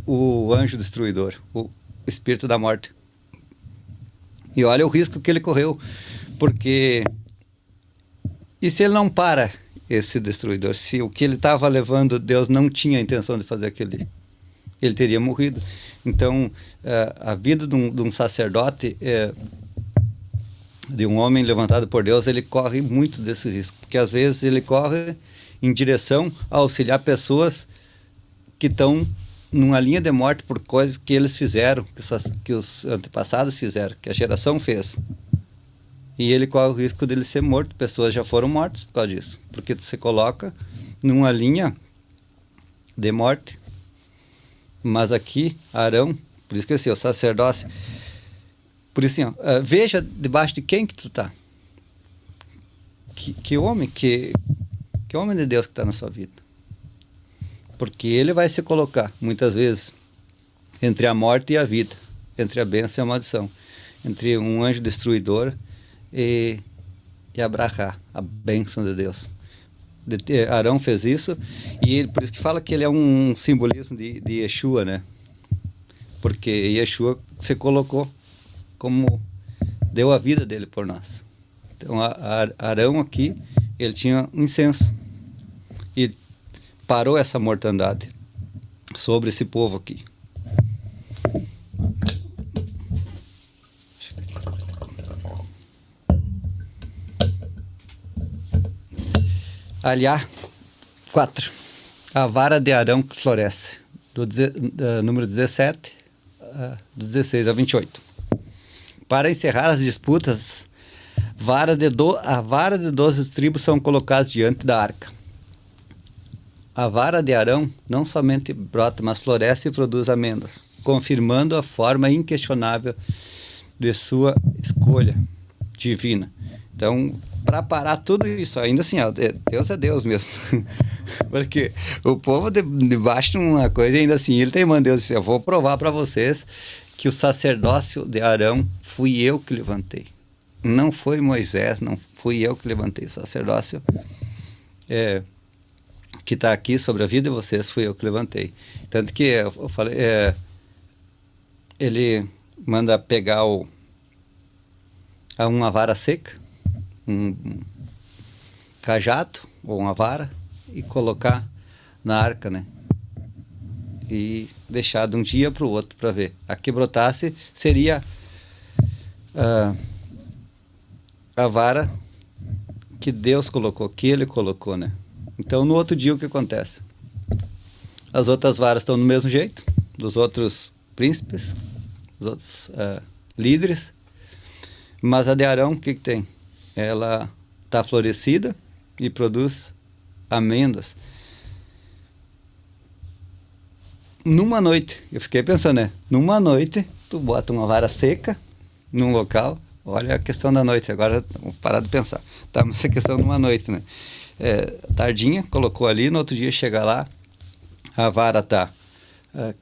o anjo destruidor, o espírito da morte. E olha o risco que ele correu, porque e se ele não para esse destruidor? Se o que ele estava levando, Deus não tinha a intenção de fazer aquilo, ele teria morrido. Então, a vida de um sacerdote, de um homem levantado por Deus, ele corre muito desse risco, porque às vezes ele corre em direção a auxiliar pessoas que estão numa linha de morte por coisas que eles fizeram, que os antepassados fizeram, que a geração fez. E ele corre o risco dele ser morto. Pessoas já foram mortas por causa disso, porque tu se coloca numa linha de morte. Mas aqui, Arão, por isso que assim, o sacerdócio, por isso assim, veja debaixo de quem que tu está. Que homem de Deus que está na sua vida. Porque ele vai se colocar, muitas vezes, entre a morte e a vida, entre a bênção e a maldição, entre um anjo destruidor e Abraha, a bênção de Deus. Arão fez isso, e por isso que fala que ele é um simbolismo de Yeshua, né? Porque Yeshua se colocou como deu a vida dele por nós. Então, Arão aqui, ele tinha um incenso e parou essa mortandade sobre esse povo aqui. Aliá 4. A vara de Arão que floresce. Número 17, do 16 a 28. Para encerrar as disputas, a vara de 12 tribos são colocadas diante da arca. A vara de Arão não somente brota, mas floresce e produz amêndoas, confirmando a forma inquestionável de sua escolha divina. Então, para parar tudo isso, ainda assim, ó, Deus é Deus mesmo. Porque o povo debaixo de uma coisa, ainda assim, ele tem mandado, eu vou provar para vocês que o sacerdócio de Arão fui eu que levantei. Não foi Moisés, não fui eu que levantei. O sacerdócio que está aqui sobre a vida de vocês, fui eu que levantei. Tanto que eu falei, ele manda pegar uma vara seca, um cajado ou uma vara, e colocar na arca, né? E deixar de um dia para o outro para ver. A que brotasse seria a vara que Deus colocou, que ele colocou, né? Então, no outro dia, o que acontece? As outras varas estão do mesmo jeito, dos outros príncipes, dos outros líderes, mas a de Arão, o que tem? Ela está florescida e produz amêndoas. Numa noite, eu fiquei pensando, né? Numa noite, tu bota uma vara seca num local, olha a questão da noite, agora vamos parar de pensar. Tá, mas a questão de uma noite, né? Tardinha, colocou ali, no outro dia chega lá, a vara tá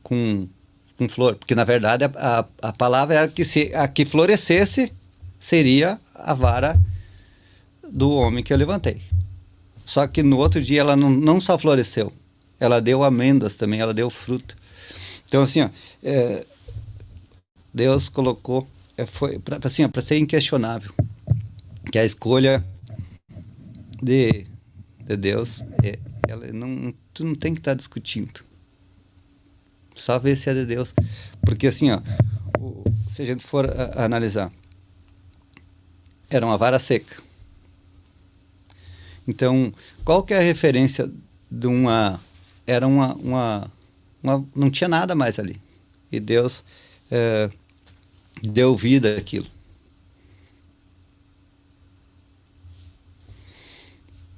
com flor, porque na verdade a palavra era que a que florescesse seria a vara do homem que eu levantei. Só que no outro dia ela não só floresceu, ela deu amêndoas também, ela deu fruto. Então, assim, ó, Deus colocou, foi para ser inquestionável, que a escolha de Deus, tu não tem que estar discutindo. Só ver se é de Deus. Porque, assim, ó, se a gente for analisar, era uma vara seca. Então, qual que é a referência de uma... Era não tinha nada mais ali. E Deus deu vida àquilo.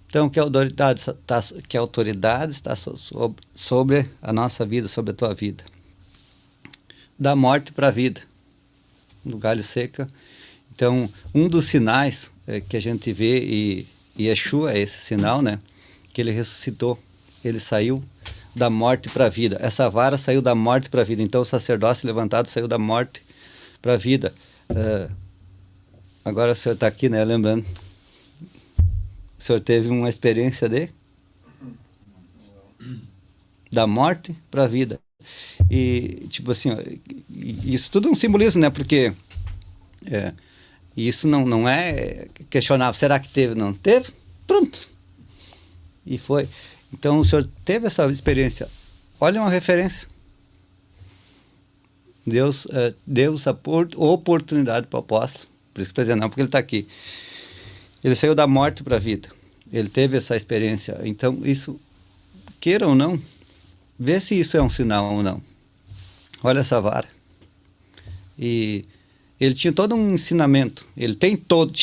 Então, que a autoridade está sobre a nossa vida, sobre a tua vida. Da morte para a vida. No galho seca. Então, um dos sinais que a gente vê, e Yeshua é esse sinal, né? Que ele ressuscitou. Ele saiu da morte para a vida. Essa vara saiu da morte para a vida. Então, o sacerdócio levantado saiu da morte para a vida. Agora o senhor está aqui, né? Lembrando. O senhor teve uma experiência da morte para a vida. E, tipo assim, ó, isso tudo é um simbolismo, né? Porque isso não é questionável. Será que teve? Não teve? Pronto. E foi. Então, o senhor teve essa experiência. Olha uma referência. Deus deu essa oportunidade para o apóstolo. Por isso que estou dizendo, não, porque ele está aqui. Ele saiu da morte para a vida. Ele teve essa experiência. Então, isso, queira ou não, vê se isso é um sinal ou não. Olha essa vara. E ele tinha todo um ensinamento. Ele tem todo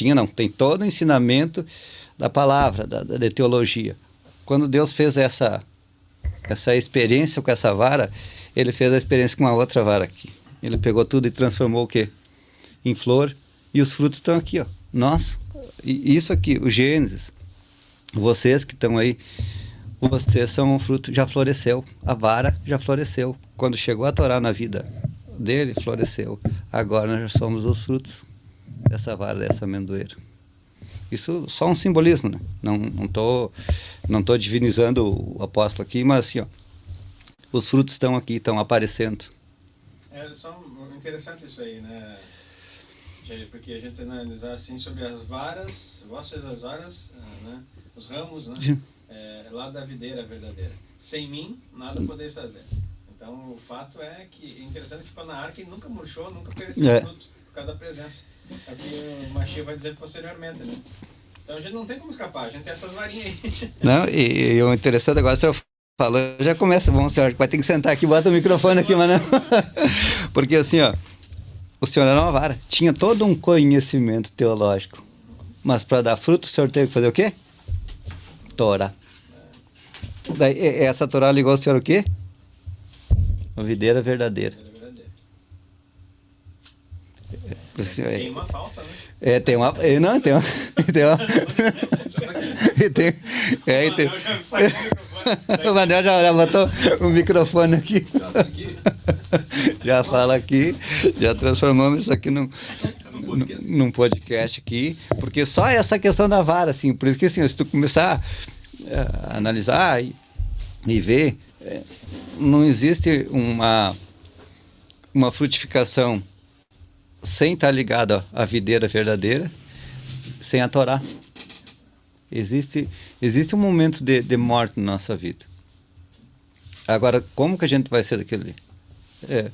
o ensinamento da palavra, da teologia. Quando Deus fez essa experiência com essa vara, ele fez a experiência com uma outra vara aqui. Ele pegou tudo e transformou o quê? Em flor. E os frutos estão aqui, ó. Nossa. E isso aqui, o Gênesis, vocês que estão aí, vocês são um fruto, já floresceu, a vara já floresceu. Quando chegou a Torá na vida dele, floresceu. Agora nós já somos os frutos dessa vara, dessa amendoeira. Isso só um simbolismo, né? Não tô divinizando o apóstolo aqui, mas assim, ó, os frutos estão aqui, estão aparecendo. É só interessante isso aí, né? Porque a gente analisar assim sobre as varas, vossas as varas, né? Os ramos, né? Lá da videira verdadeira. Sem mim, nada podeis fazer. Então, o fato é que é interessante que ficou na arca e nunca murchou, nunca pereceu fruto, por causa da presença. É o que o Mashiach vai dizer posteriormente, né? Então, a gente não tem como escapar, a gente tem essas varinhas aí. Não, e o interessante agora, o senhor falou, já começa, bom, senhor, vai ter que sentar aqui, bota o microfone aqui, mas não. Porque assim, ó, o senhor era uma vara, tinha todo um conhecimento teológico, mas para dar fruto, o senhor teve que fazer o quê? Torá. Daí, essa Torá ligou o senhor o quê? A videira verdadeira. Tem uma falsa, né? Tem uma. Não, tem uma. O Manel já botou o microfone aqui. Já fala aqui. Já transformamos isso aqui num podcast aqui. Porque só essa questão da vara, assim. Por isso que, assim, se tu começar a analisar e ver, não existe uma frutificação sem estar ligado à videira verdadeira, sem a Torá. Existe um momento de morte na nossa vida. Agora, como que a gente vai ser daquele ali?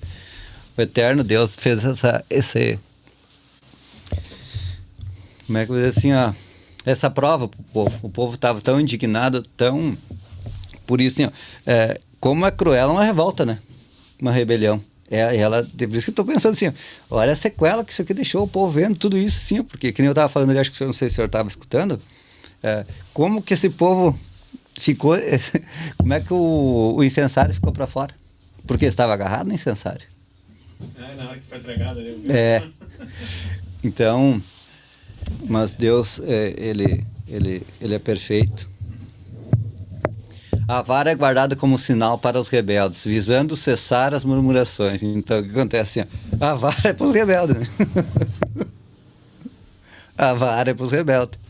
O Eterno Deus fez esse como é que eu vou dizer assim, essa prova para o povo. O povo estava tão indignado, por isso, assim, como é cruel uma revolta, né? Uma rebelião. Por isso que eu estou pensando assim, olha a sequela que isso aqui deixou o povo vendo, tudo isso, sim, porque, que nem eu estava falando ali, acho que não sei se o senhor estava escutando, como que esse povo ficou, como é que o incensário ficou para fora? Porque estava agarrado no incensário. Na hora que foi entregado ali. Então, mas Deus, ele é perfeito. A vara é guardada como sinal para os rebeldes, visando cessar as murmurações. Então, o que acontece? A vara é para os rebeldes, né? A vara é para os rebeldes.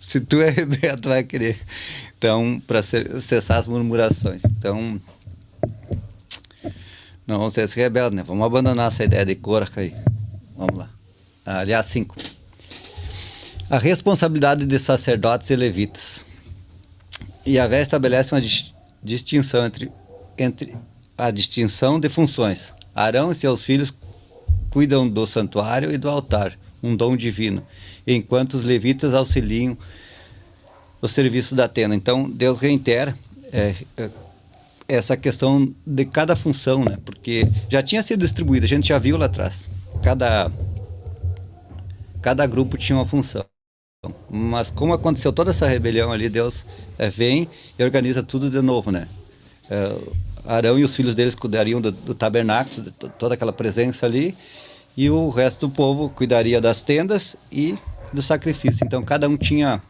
Se tu é rebelde, tu vai querer. Então, para cessar as murmurações. Então, não vamos ser rebeldes, né? Vamos abandonar essa ideia de Córah aí. Vamos lá. Aliás, 5. A responsabilidade de sacerdotes e levitas. Yahvé estabelece uma distinção entre a distinção de funções. Arão e seus filhos cuidam do santuário e do altar, um dom divino, enquanto os levitas auxiliam o serviço da tenda. Então, Deus reitera essa questão de cada função, né? Porque já tinha sido distribuída, a gente já viu lá atrás. Cada grupo tinha uma função. Mas como aconteceu toda essa rebelião ali, Deus vem e organiza tudo de novo, né? Arão e os filhos deles cuidariam do tabernáculo, de toda aquela presença ali, e o resto do povo cuidaria das tendas e do sacrifício. Então cada um tinha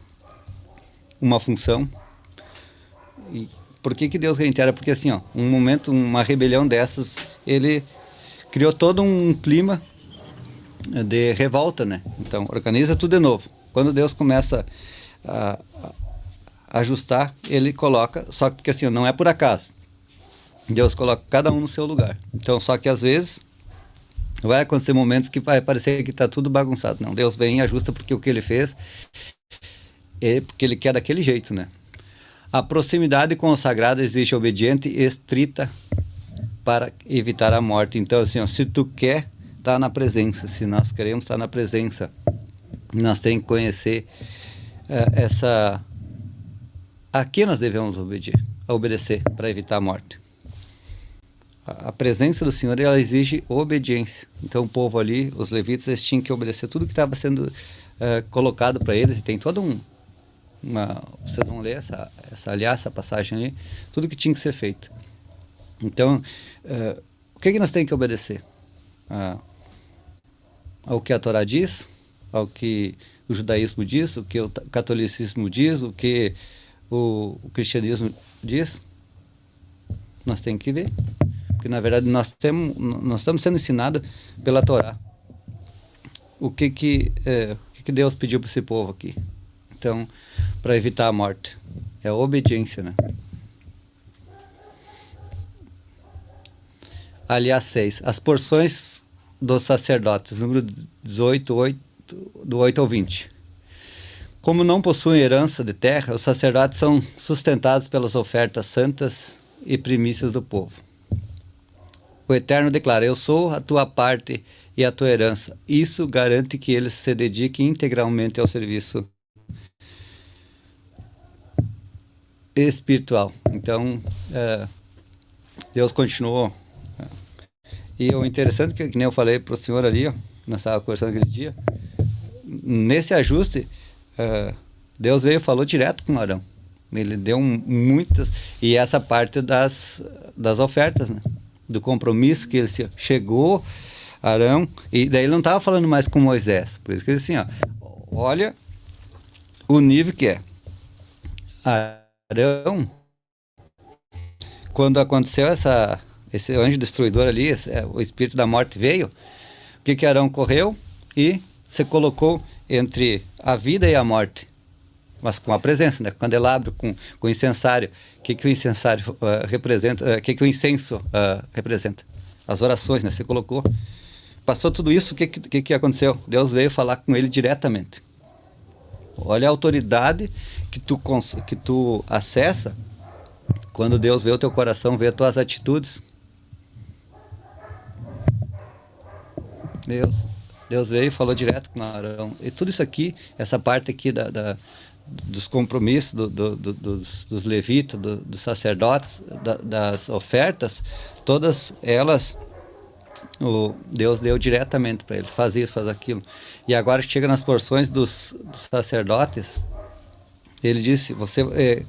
uma função. E por que Deus reitera? Porque assim, ó, um momento, uma rebelião dessas, ele criou todo um clima de revolta, né? Então organiza tudo de novo. Quando Deus começa a ajustar, ele coloca, só que assim, não é por acaso. Deus coloca cada um no seu lugar. Então, só que às vezes vai acontecer momentos que vai parecer que está tudo bagunçado. Não, Deus vem e ajusta porque o que ele fez é porque ele quer daquele jeito, né? A proximidade com o sagrado exige obediente e estrita para evitar a morte. Então, assim, ó, se tu quer estar na presença, se nós queremos estar na presença, nós temos que conhecer a que nós devemos obedecer para evitar a morte. A presença do Senhor, ela exige obediência. Então o povo ali, os levitas, eles tinham que obedecer tudo que estava sendo colocado para eles. E tem toda vocês vão ler essa passagem ali, tudo que tinha que ser feito. Então, o que nós temos que obedecer? Ao que a Torá diz, ao que o judaísmo diz, o que o catolicismo diz, o que o cristianismo diz. Nós temos que ver. Porque, na verdade, nós estamos sendo ensinados pela Torá. O que Deus pediu para esse povo aqui? Então, para evitar a morte. É a obediência, né? Aliás, 6. As porções dos sacerdotes, número 18, do 8 ao 20. Como não possuem herança de terra, os sacerdotes são sustentados pelas ofertas santas e primícias do povo. O Eterno declara: eu sou a tua parte e a tua herança. Isso garante que eles se dediquem integralmente ao serviço espiritual. Então, Deus continuou. E o interessante que nem eu falei para o senhor ali, ó, nós estávamos conversando aquele dia, nesse ajuste, Deus veio e falou direto com Arão. Ele deu muitas, e essa parte das ofertas, né? Do compromisso que ele chegou, Arão, e daí ele não estava falando mais com Moisés. Por isso que ele disse assim, ó, olha o nível que é. Arão, quando aconteceu esse anjo destruidor ali, o espírito da morte veio, o que Arão correu e se colocou entre a vida e a morte, mas com a presença, né? Candelabro, com incensário. O que o incensário representa? O que o incenso representa? As orações, né? Você colocou. Passou tudo isso, o que aconteceu? Deus veio falar com ele diretamente. Olha a autoridade que tu acessa quando Deus vê o teu coração, vê as tuas atitudes. Deus veio e falou direto com Arão. E tudo isso aqui, essa parte aqui dos compromissos dos levitas, dos sacerdotes, das ofertas, todas elas Deus deu diretamente para ele. Faz isso, faz aquilo. E agora chega nas porções dos sacerdotes, ele disse,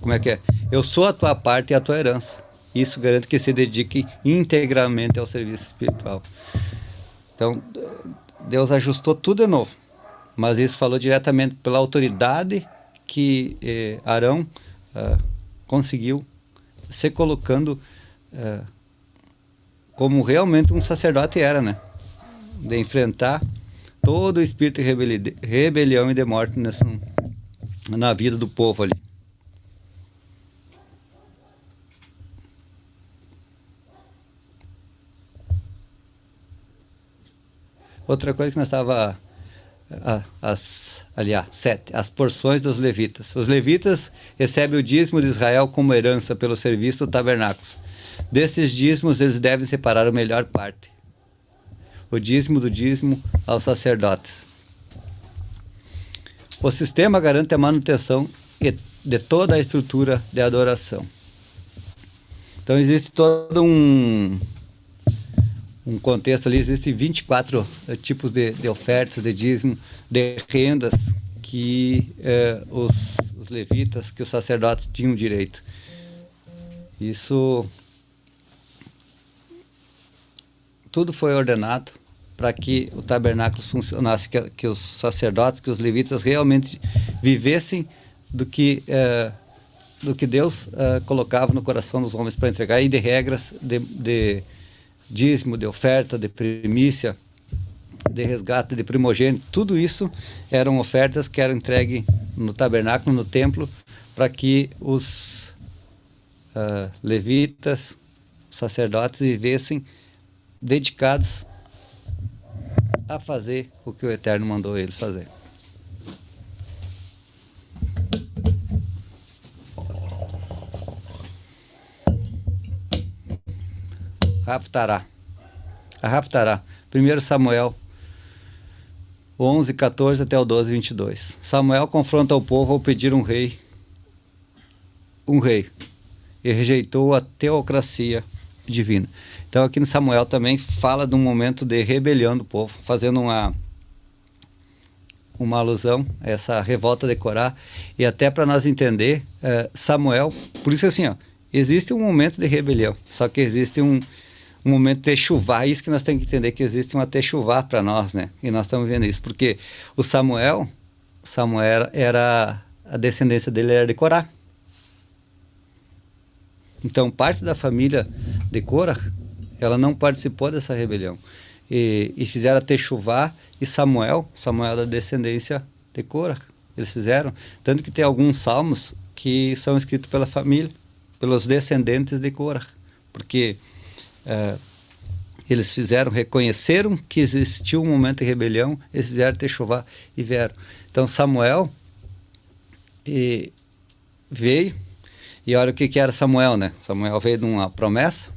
como é que é? Eu sou a tua parte e a tua herança. Isso garante que se dedique integralmente ao serviço espiritual. Então, Deus ajustou tudo de novo. Mas isso falou diretamente pela autoridade que Arão conseguiu se colocando como realmente um sacerdote era, né? De enfrentar todo o espírito de rebelião e de morte na vida do povo ali. Outra coisa que nós estava... as porções dos levitas. Os levitas recebem o dízimo de Israel como herança pelo serviço do tabernáculo. Desses dízimos, eles devem separar a melhor parte. O dízimo do dízimo aos sacerdotes. O sistema garante a manutenção de toda a estrutura de adoração. Então existe todo um contexto ali, existem 24 tipos de ofertas, de dízimo, de rendas que os levitas, que os sacerdotes tinham direito. Isso tudo foi ordenado para que o tabernáculo funcionasse, que os sacerdotes, que os levitas realmente vivessem do que Deus colocava no coração dos homens para entregar, e de regras de dízimo, de oferta, de primícia, de resgate, de primogênito. Tudo isso eram ofertas que eram entregues no tabernáculo, no templo, para que os levitas, sacerdotes, vivessem dedicados a fazer o que o Eterno mandou eles fazer. Haftará. A Haftará. 1 Samuel 11, 14 até o 12, 22. Samuel confronta o povo ao pedir um rei, e rejeitou a teocracia divina. Então aqui no Samuel também fala de um momento de rebelião do povo, fazendo uma alusão a essa revolta de Corá, e até para nós entender Samuel, por isso assim, existe um momento de rebelião, só que existe um momento de techuvá, isso que nós temos que entender, que existe uma techuvá para nós, né? E nós estamos vendo isso, porque o Samuel era, a descendência dele era de Corá. Então parte da família de Corá, ela não participou dessa rebelião. E fizeram a techuvá, e Samuel da descendência de Corá. Eles fizeram, tanto que tem alguns salmos que são escritos pela família, pelos descendentes de Corá, porque eles reconheceram que existiu um momento de rebelião, eles fizeram techuvá e vieram. Então Samuel veio, e olha o que era Samuel, né? Samuel veio de uma promessa,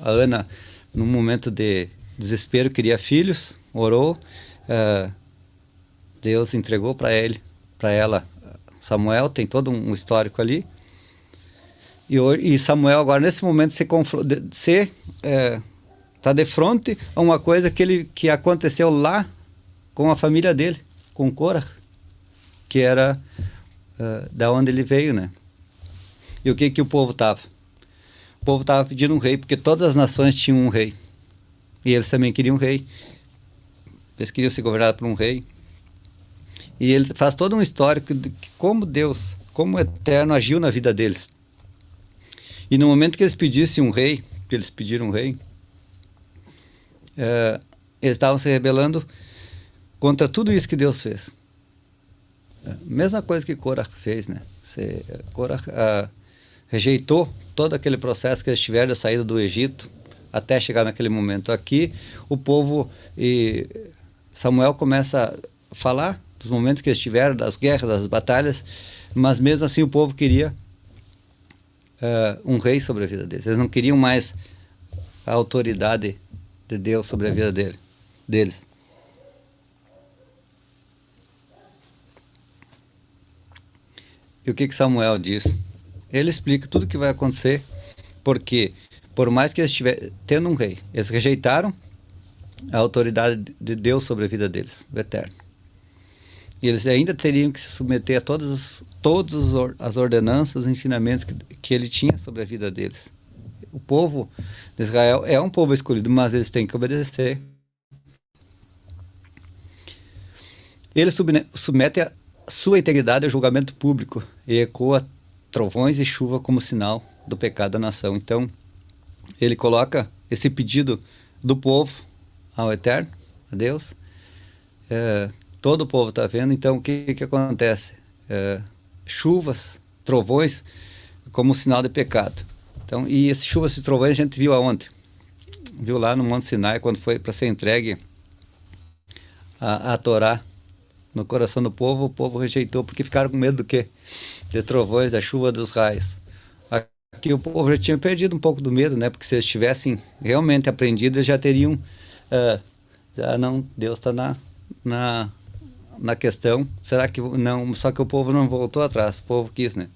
a Ana, num momento de desespero, queria filhos, orou, Deus entregou para ela Samuel, tem todo um histórico ali. E Samuel agora, nesse momento, está de frente a uma coisa que aconteceu lá com a família dele, com Corá, que era da onde ele veio, né? E o que o povo estava? O povo estava pedindo um rei, porque todas as nações tinham um rei. E eles também queriam um rei. Eles queriam ser governados por um rei. E ele faz todo um histórico de como o Eterno agiu na vida deles. E no momento que eles pedissem um rei, que eles pediram um rei, eles estavam se rebelando contra tudo isso que Deus fez. Mesma coisa que Corá fez, né? Corá rejeitou todo aquele processo que eles tiveram da saída do Egito até chegar naquele momento. Aqui o povo, e Samuel começa a falar dos momentos que eles tiveram, das guerras, das batalhas, mas mesmo assim o povo queria um rei sobre a vida deles. Eles não queriam mais a autoridade de Deus sobre a vida deles. E o que Samuel diz? Ele explica tudo o que vai acontecer, porque por mais que eles estivessem tendo um rei, eles rejeitaram a autoridade de Deus sobre a vida deles, do Eterno. E eles ainda teriam que se submeter a todas as ordenanças, os ensinamentos que ele tinha sobre a vida deles. O povo de Israel é um povo escolhido, mas eles têm que obedecer. Ele submete a sua integridade ao julgamento público e ecoa trovões e chuva como sinal do pecado da nação. Então, ele coloca esse pedido do povo ao Eterno, a Deus, todo o povo está vendo. Então, o que acontece? Chuvas, trovões, como sinal de pecado. Então, e esses chuvas e trovões a gente viu aonde? Viu lá no Monte Sinai, quando foi para ser entregue a Torá no coração do povo, o povo rejeitou, porque ficaram com medo do quê? De trovões, da chuva, dos raios. Aqui o povo já tinha perdido um pouco do medo, né? Porque se eles tivessem realmente aprendido, eles já teriam... Deus está na questão. Será que não? Só que o povo não voltou atrás, o povo quis, né?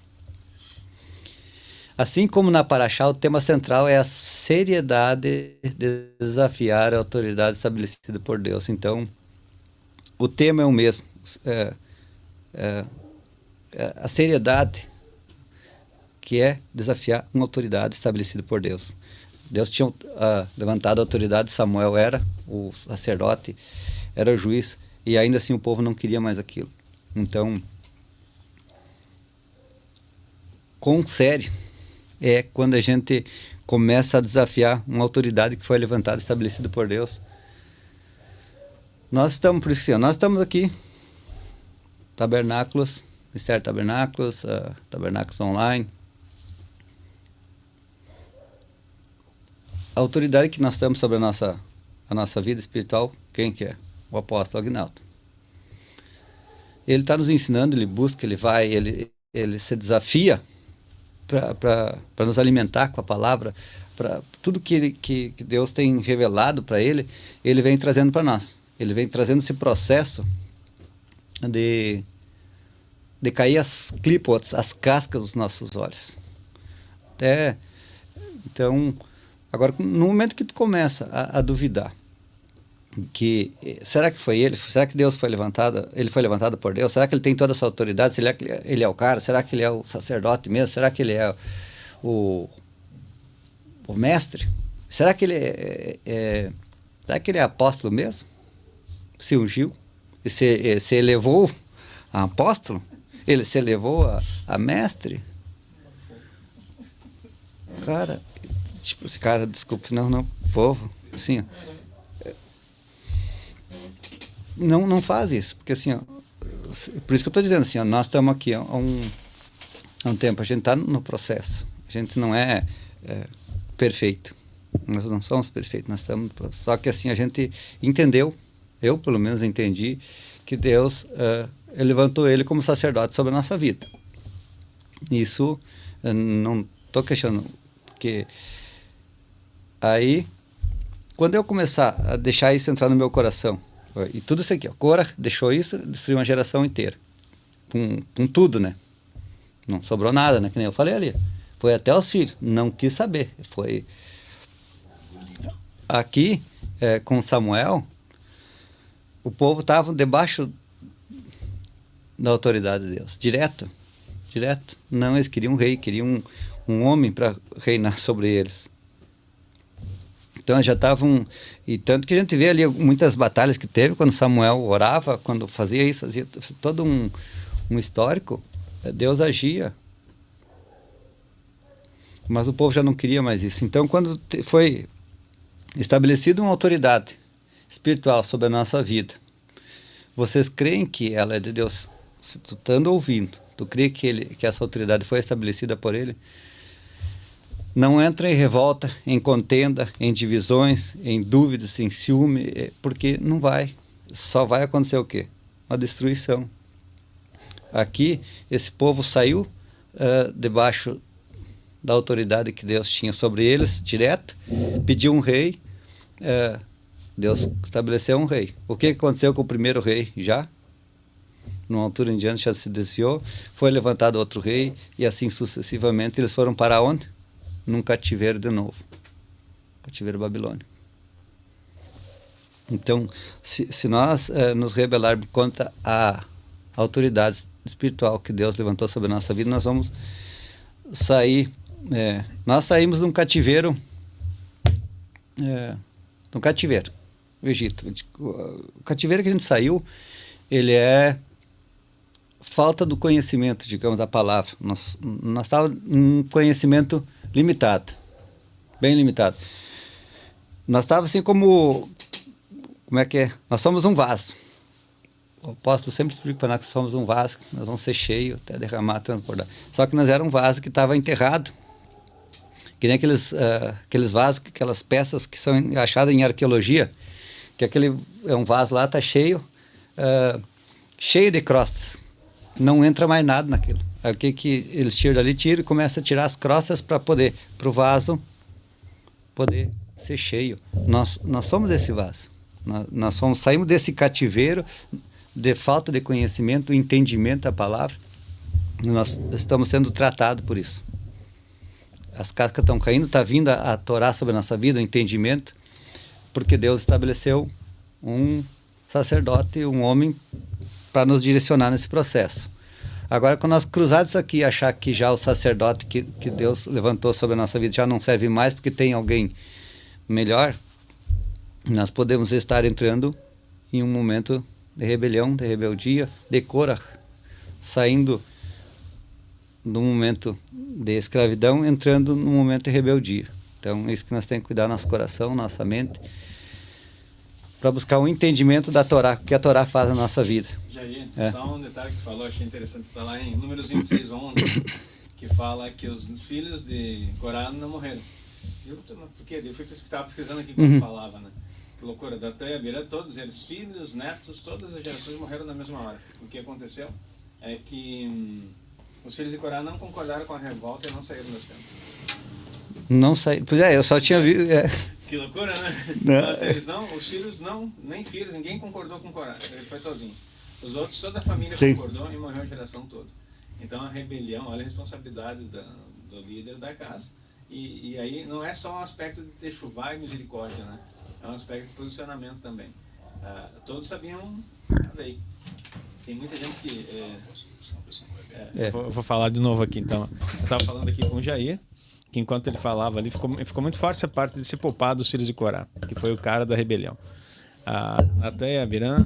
Assim como na Paraxá, o tema central é a seriedade de desafiar a autoridade estabelecida por Deus. Então, o tema é o mesmo. A seriedade que é desafiar uma autoridade estabelecida por Deus. Deus tinha levantado a autoridade, Samuel era o sacerdote, era o juiz, e ainda assim o povo não queria mais aquilo. Então, quão sério é quando a gente começa a desafiar uma autoridade que foi levantada, estabelecida por Deus. Nós estamos, por isso que nós estamos aqui, tabernáculos, Ministério Tabernáculos, Tabernáculos Online. A autoridade que nós temos sobre a nossa vida espiritual, quem que é? O apóstolo Agnaldo. Ele está nos ensinando, ele busca, ele vai, ele se desafia para nos alimentar com a palavra, para tudo que Deus tem revelado para ele vem trazendo para nós. Ele vem trazendo esse processo de cair as clipotes, as cascas dos nossos olhos. Então, agora, no momento que tu começa a duvidar, que será que foi ele? Será que Deus foi levantado? Ele foi levantado por Deus? Será que ele tem toda essa autoridade? Será que ele é o cara? Será que ele é o sacerdote mesmo? Será que ele é o mestre? Será que ele será que ele é apóstolo mesmo? Se ungiu? E se elevou a apóstolo? Ele se elevou a mestre? Cara, tipo, esse cara, desculpe, não, povo, assim, ó. Não faz isso, porque assim, ó, por isso que eu estou dizendo assim, ó, nós estamos aqui há um tempo, a gente está no processo, a gente não é perfeito, nós não somos perfeitos, nós estamos, só que assim, a gente entendeu, eu pelo menos entendi, que Deus ele levantou ele como sacerdote sobre a nossa vida. Isso, não estou questionando, porque aí, quando eu começar a deixar isso entrar no meu coração, e tudo isso aqui, ó, Cora deixou isso, destruiu uma geração inteira. Com tudo, né? Não sobrou nada, né? Que nem eu falei ali. Foi até os filhos. Não quis saber. Foi... Aqui, com Samuel, o povo estava debaixo da autoridade de Deus. Direto. Não, eles queriam um rei, queriam um homem para reinar sobre eles. Então já estavam, e tanto que a gente vê ali muitas batalhas que teve quando Samuel orava, quando fazia isso, fazia todo um histórico, Deus agia. Mas o povo já não queria mais isso. Então quando foi estabelecida uma autoridade espiritual sobre a nossa vida, vocês creem que ela é de Deus? Se tu estando ouvindo, tu crê que essa autoridade foi estabelecida por ele? Não entra em revolta, em contenda, em divisões, em dúvidas, em ciúme, porque não vai. Só vai acontecer o quê? Uma destruição. Aqui, esse povo saiu debaixo da autoridade que Deus tinha sobre eles, direto, pediu um rei, Deus estabeleceu um rei. O que aconteceu com o primeiro rei? Já, numa altura em diante, já se desviou, foi levantado outro rei, e assim sucessivamente, eles foram para onde? Num cativeiro de novo, cativeiro babilônico. Então, se nós nos rebelarmos contra a autoridade espiritual que Deus levantou sobre a nossa vida, nós vamos sair, nós saímos de um cativeiro, o Egito. O cativeiro que a gente saiu, ele é falta do conhecimento, digamos, da palavra. Nós estávamos um conhecimento limitado, bem limitado. Nós estávamos assim como é que é? Nós somos um vaso. o apóstolo sempre explica para nós que somos um vaso, nós vamos ser cheios até derramar, transbordar. Só que nós era um vaso que estava enterrado, que nem aqueles vasos, aquelas peças que são achadas em arqueologia, que aquele é um vaso lá, está cheio, cheio de crostas, não entra mais nada naquilo. Aí o que eles tiram dali, tiram e começam a tirar as crostas para o vaso poder ser cheio. Nós somos esse vaso. Saímos desse cativeiro de falta de conhecimento, entendimento da palavra. Nós estamos sendo tratados por isso. As cascas estão caindo, está vindo a Torá sobre a nossa vida, o entendimento, porque Deus estabeleceu um sacerdote, um homem, para nos direcionar nesse processo. Agora, quando nós cruzarmos isso aqui e achar que já o sacerdote que Deus levantou sobre a nossa vida já não serve mais porque tem alguém melhor, nós podemos estar entrando em um momento de rebelião, de rebeldia, de Korah, saindo do momento de escravidão, entrando no momento de rebeldia. Então, é isso que nós temos que cuidar nosso coração, nossa mente, para buscar um entendimento da Torá, o que a Torá faz na nossa vida. Jair, só um detalhe que tu falou, achei interessante, está lá em Números 26:11, que fala que os filhos de Corá não morreram. Por quê? Eu estava pesquisando aqui quando falava, né? Que loucura, Datã e Abirã, todos eles, filhos, netos, todas as gerações morreram na mesma hora. O que aconteceu é que os filhos de Corá não concordaram com a revolta e não saíram das tendas. Não saíram, pois eu só tinha visto... Que loucura, né? Os filhos nem filhos, ninguém concordou com Corá, ele foi sozinho. Os outros, toda a família concordou e morreu a geração toda. Então a rebelião, olha a responsabilidade do líder da casa. E aí não é só um aspecto de ter chuva e misericórdia, né? É um aspecto de posicionamento também. Todos sabiam a lei. Tem muita gente que... Eu vou falar de novo aqui, então. Eu estava falando aqui com o Jair, que enquanto ele falava ali, ficou muito forte essa parte de se poupar dos filhos de Corá, que foi o cara da rebelião. Até Abirão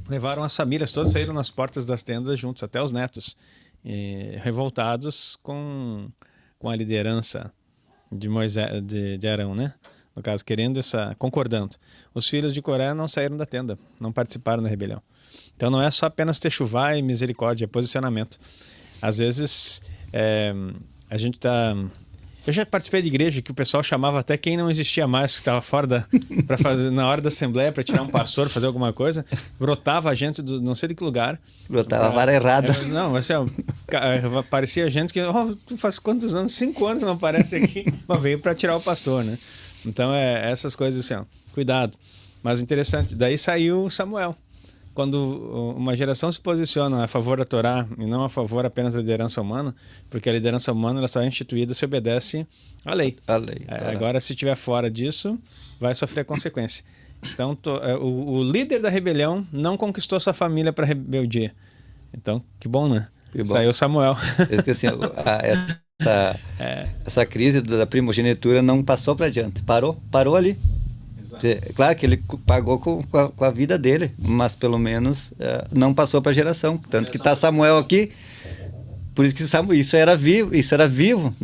levaram as famílias, todos saíram nas portas das tendas juntos, até os netos, revoltados com a liderança de Moisés, de Arão, né? No caso, concordando. Os filhos de Coré não saíram da tenda, não participaram da rebelião. Então não é só apenas ter chuva e misericórdia, é posicionamento. Às vezes, a gente está... Eu já participei de igreja que o pessoal chamava até quem não existia mais, que estava fora para fazer na hora da assembleia, para tirar um pastor, fazer alguma coisa, brotava a gente do não sei de que lugar. Brotava a vara errada. Não, assim, parecia gente que, tu faz quantos anos? 5 anos não aparece aqui, mas veio para tirar o pastor, né? Então, essas coisas assim, cuidado. Mas interessante, daí saiu Samuel. Quando uma geração se posiciona a favor da Torá e não a favor apenas da liderança humana, porque a liderança humana ela só é instituída se obedece à lei. Agora, se estiver fora disso, vai sofrer consequência. Então, o líder da rebelião não conquistou sua família para a rebeldia. Então, que bom, né? Que bom. Saiu Samuel. Eu esqueci, essa crise da primogenitura não passou para adiante. Parou ali. Claro que ele pagou com a vida dele, mas pelo menos não passou para a geração. Tanto que está Samuel aqui, por isso que isso era vivo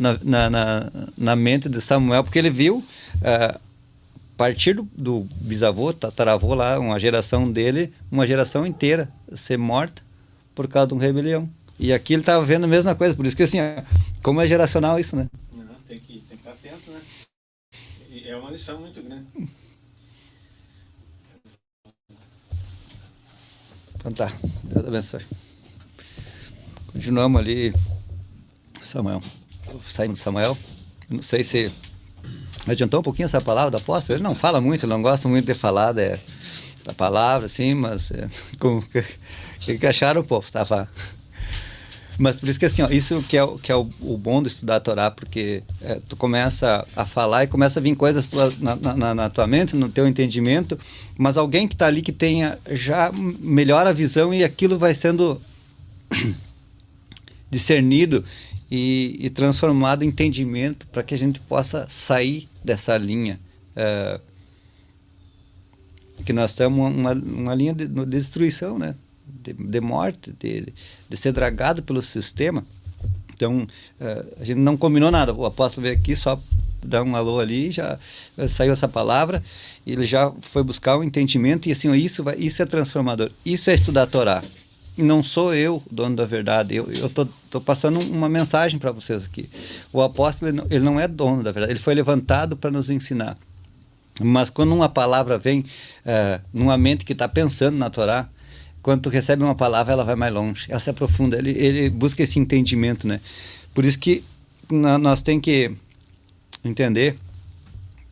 na mente de Samuel, porque ele viu a partir do bisavô, tataravô lá, uma geração dele, uma geração inteira ser morta por causa de uma rebelião. E aqui ele estava vendo a mesma coisa, por isso que assim, como é geracional isso, né? Tem que estar atento, né? E é uma lição muito grande. Então tá, Deus abençoe. Continuamos ali, Samuel. Saímos de Samuel. Eu não sei se adiantou um pouquinho essa palavra do apóstolo. Ele não fala muito, ele não gosta muito de falar da palavra, assim, mas o que acharam, povo? Mas por isso que assim, isso que é o bom de estudar a Torá, porque tu começa a falar e começa a vir coisas na tua mente, no teu entendimento, mas alguém que está ali que tenha já melhora a visão e aquilo vai sendo discernido e transformado em entendimento para que a gente possa sair dessa linha. Que nós estamos uma linha de destruição, né? De morte, de ser dragado pelo sistema. Então, a gente não combinou nada. O apóstolo veio aqui só dá um alô ali, já saiu essa palavra, ele já foi buscar o entendimento, e assim, isso é transformador, isso é estudar a Torá. Não sou eu o dono da verdade, eu tô passando uma mensagem para vocês aqui. O apóstolo, ele não é dono da verdade, ele foi levantado para nos ensinar. Mas quando uma palavra vem numa mente que está pensando na Torá, quando tu recebe uma palavra, ela vai mais longe, ela se aprofunda, ele busca esse entendimento, né? Por isso que nós temos que entender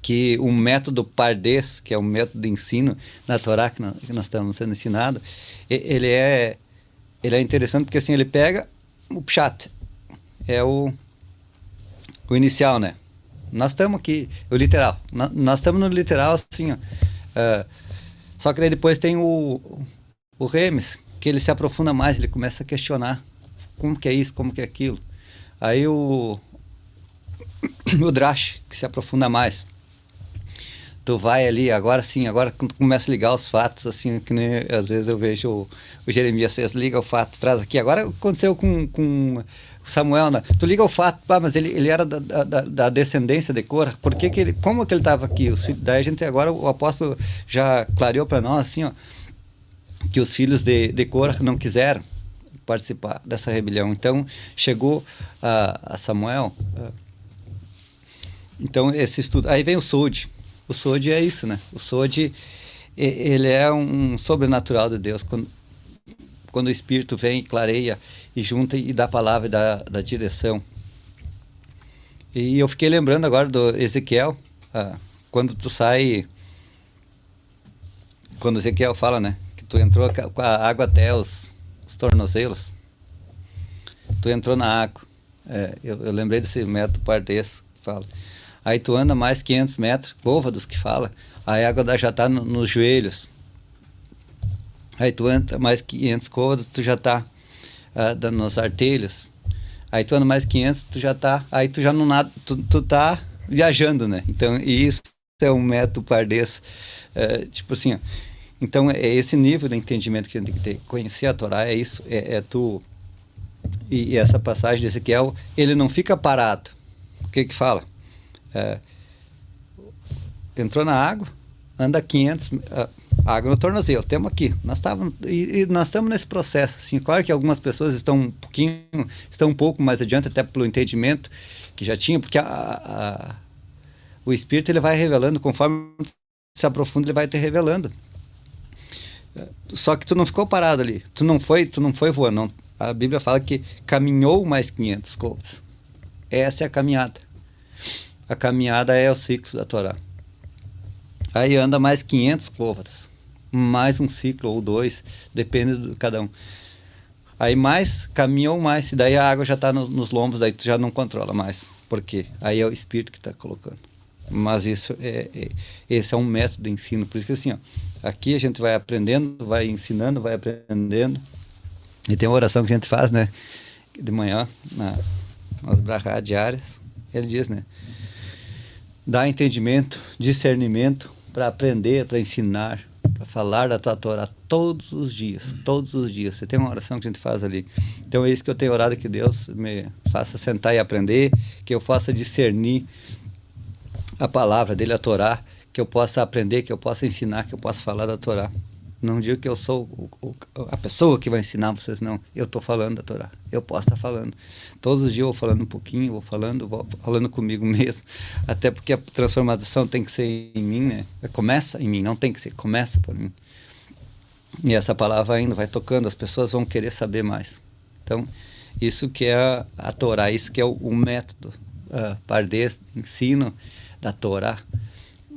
que o método Pardes, que é o método de ensino na Torá que nós estamos sendo ensinados, ele é interessante porque assim, ele pega o pshat, é o inicial, né? Nós estamos aqui, o literal, nós estamos no literal assim, ó, só que daí depois tem o remes, que ele se aprofunda mais, ele começa a questionar como que é isso, como que é aquilo. Aí o drash, que se aprofunda mais. Tu vai ali, agora sim, agora quando tu começa a ligar os fatos, assim, que nem às vezes eu vejo o Jeremias, você liga o fato, traz aqui. Agora aconteceu com Samuel, né? Tu liga o fato, mas ele era da descendência de Cora, como que ele estava aqui? Daí a gente, agora o apóstolo já clareou para nós, assim, ó, que os filhos de Cora não quiseram participar dessa rebelião. Então, chegou a Samuel. Então, esse estudo. Aí vem o Sod. O Sod é isso, né? O Sod, ele é um sobrenatural de Deus. Quando o Espírito vem, clareia e junta e dá a palavra e dá direção. E eu fiquei lembrando agora do Ezequiel, quando tu sai... Quando Ezequiel fala, né? Que tu entrou com a água até os tornozelos. Tu entrou na água. Eu lembrei desse método Pardes que fala. Aí tu anda mais 500 metros, côvados que fala, aí a água já está nos joelhos. Aí tu anda mais 500 côvados, tu já está nos artelhos. Aí tu anda mais 500, tu já está, aí tu já não nada, tu tá viajando, né? Então, isso é um método Pardes, tipo assim, ó. Então, é esse nível de entendimento que a gente tem que ter. Conhecer a Torá é isso, tu... E essa passagem de Ezequiel, ele não fica parado. O que fala? Entrou na água, anda 500, água no tornozelo, temos aqui. Nós estamos nesse processo, assim. Claro que algumas pessoas estão um pouco mais adiante, até pelo entendimento que já tinha, porque o Espírito, ele vai revelando, conforme se aprofunda, ele vai te revelando. Só que tu não ficou parado ali, tu não foi voando, não. A Bíblia fala que caminhou mais 500 côvados. Essa é a caminhada. A caminhada é o ciclo da Torá. Aí anda mais 500 côvados, mais um ciclo ou dois, depende de cada um. Aí caminhou mais, e daí a água já está nos lombos, daí tu já não controla mais. Por quê? Aí é o Espírito que está colocando. Mas esse é um método de ensino. Por isso que assim, ó, aqui a gente vai aprendendo, vai ensinando, vai aprendendo. E tem uma oração que a gente faz, né? De manhã, nas brachá diárias, ele diz, né? Dá entendimento, discernimento para aprender, para ensinar, para falar da tua Torá todos os dias, todos os dias. Você tem uma oração que a gente faz ali. Então é isso que eu tenho orado, que Deus me faça sentar e aprender, que eu possa discernir a palavra dele, a Torá, que eu possa aprender, que eu possa ensinar, que eu possa falar da Torá. Não digo que eu sou a pessoa que vai ensinar vocês, não. Eu estou falando da Torá. Eu posso estar falando. Todos os dias eu vou falando um pouquinho, vou falando comigo mesmo. Até porque a transformação tem que ser em mim, né? Começa em mim, não tem que ser, começa por mim. E essa palavra ainda vai tocando, as pessoas vão querer saber mais. Então, isso que é a Torá, isso que é o método Pardes, ensino da Torá.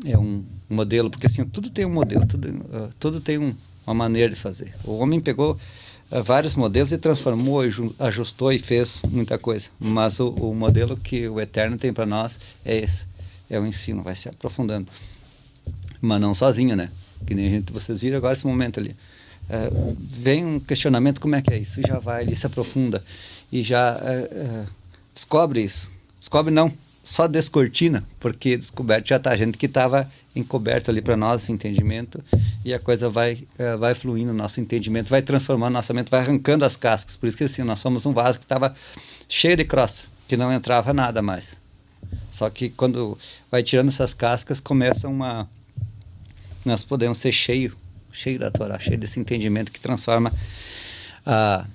É um modelo, porque assim, tudo tem um modelo, tudo tem uma maneira de fazer. O homem pegou vários modelos e transformou, ajustou e fez muita coisa. Mas o modelo que o Eterno tem para nós é esse, é o ensino, vai se aprofundando. Mas não sozinho, né? Que nem vocês viram agora esse momento ali. Vem um questionamento, como é que é isso? E já vai ali, se aprofunda e já descobre isso. Descobre não, só descortina, porque descoberto já está a gente que estava encoberto ali para nós, esse entendimento, e a coisa vai fluindo, nosso entendimento vai transformando nossa mente, vai arrancando as cascas. Por isso que assim, nós somos um vaso que estava cheio de crosta, que não entrava nada mais. Só que quando vai tirando essas cascas, começa nós podemos ser cheio da Torá, cheio desse entendimento que transforma a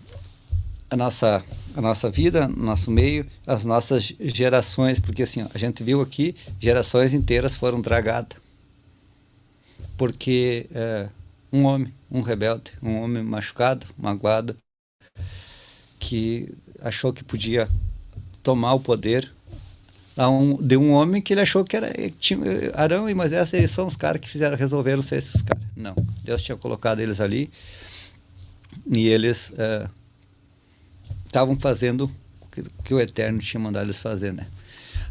nossa vida, nosso meio, as nossas gerações, porque assim, a gente viu aqui, gerações inteiras foram dragadas, porque um homem, um rebelde, um homem machucado, magoado, que achou que podia tomar o poder de um homem que ele achou que Arão e Moisés, eles são os caras que resolveram ser esses caras. Não, Deus tinha colocado eles ali e eles estavam fazendo o que o Eterno tinha mandado eles fazer, né?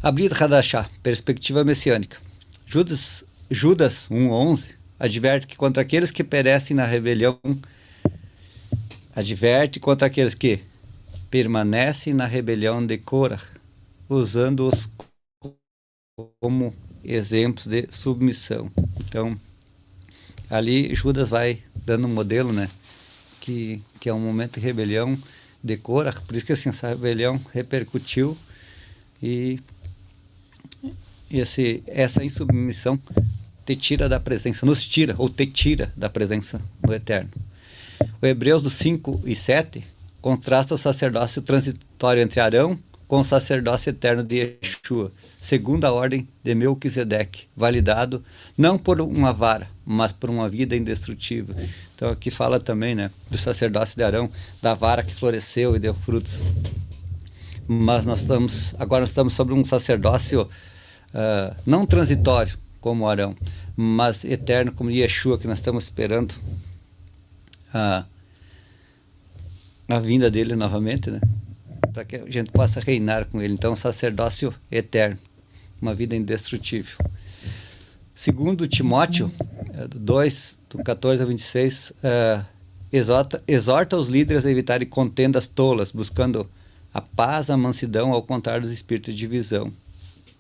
Abrit Hadashah, perspectiva messiânica. Judas 1:11 adverte que contra aqueles que perecem na rebelião, adverte contra aqueles que permanecem na rebelião de Korah, usando-os como exemplos de submissão. Então, ali Judas vai dando um modelo, né? Que é um momento de rebelião de Korah, por isso que assim, essa rebelião repercutiu e essa insubmissão te tira da presença, nos tira ou te tira da presença do Eterno. O Hebreus 5:7 contrasta o sacerdócio transitório entre Arão com o sacerdócio eterno de Yeshua, segundo a ordem de Melquisedeque, validado não por uma vara, mas por uma vida indestrutível. Então aqui fala também, né, do sacerdócio de Arão, da vara que floresceu e deu frutos. Mas agora nós estamos sobre um sacerdócio não transitório como Arão, mas eterno como Yeshua, que nós estamos esperando a vinda dele novamente, né? Para que a gente possa reinar com ele. Então, sacerdócio eterno, uma vida indestrutível. Segundo Timóteo 2, do 14 ao 26, exorta os líderes a evitarem contendas tolas, buscando a paz, a mansidão, ao contrário dos espíritos de divisão,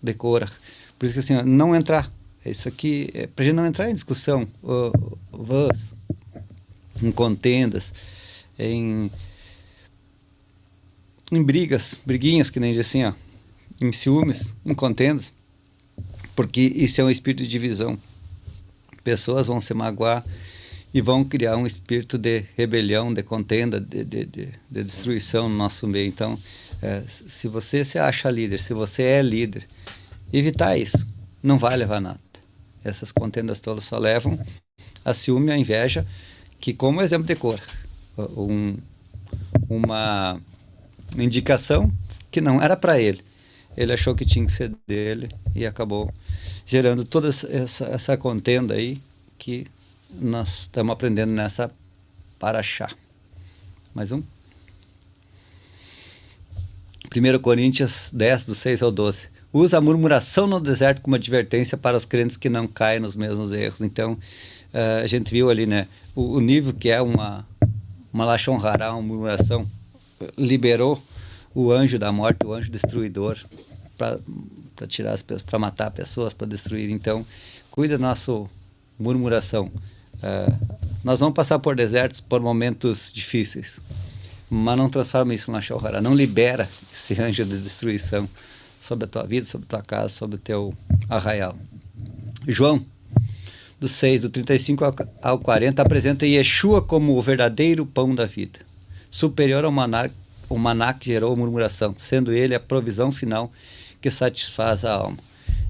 de Korah. Por isso que assim, não entrar, isso aqui é para a gente não entrar em discussão, vãs, em contendas, em briguinhas, que nem diz assim, ó, em ciúmes, em contendas, porque isso é um espírito de divisão. Pessoas vão se magoar e vão criar um espírito de rebelião, de contenda, de destruição no nosso meio. Então, se você se acha líder, se você é líder, evitar isso, não vai levar nada. Essas contendas todas só levam a ciúme, a inveja, que como exemplo de Korah, uma indicação que não era para ele. Ele achou que tinha que ser dele e acabou gerando toda essa contenda aí que nós estamos aprendendo nessa Parashá. Mais um. 1 Coríntios 10, do 6 ao 12. Usa a murmuração no deserto como advertência para os crentes que não caem nos mesmos erros. Então, a gente viu ali, né, o nível que é uma lashon hará, uma murmuração, liberou o anjo da morte, o anjo destruidor, para tirar as pessoas, para matar pessoas, para destruir. Então, cuida da nossa murmuração. Nós vamos passar por desertos, por momentos difíceis, mas não transforma isso na Shohará, não libera esse anjo de destruição sobre a tua vida, sobre a tua casa, sobre o teu arraial. João, do 6, do 35 ao 40, apresenta Yeshua como o verdadeiro pão da vida, superior ao maná que gerou a murmuração, sendo ele a provisão final que satisfaz a alma.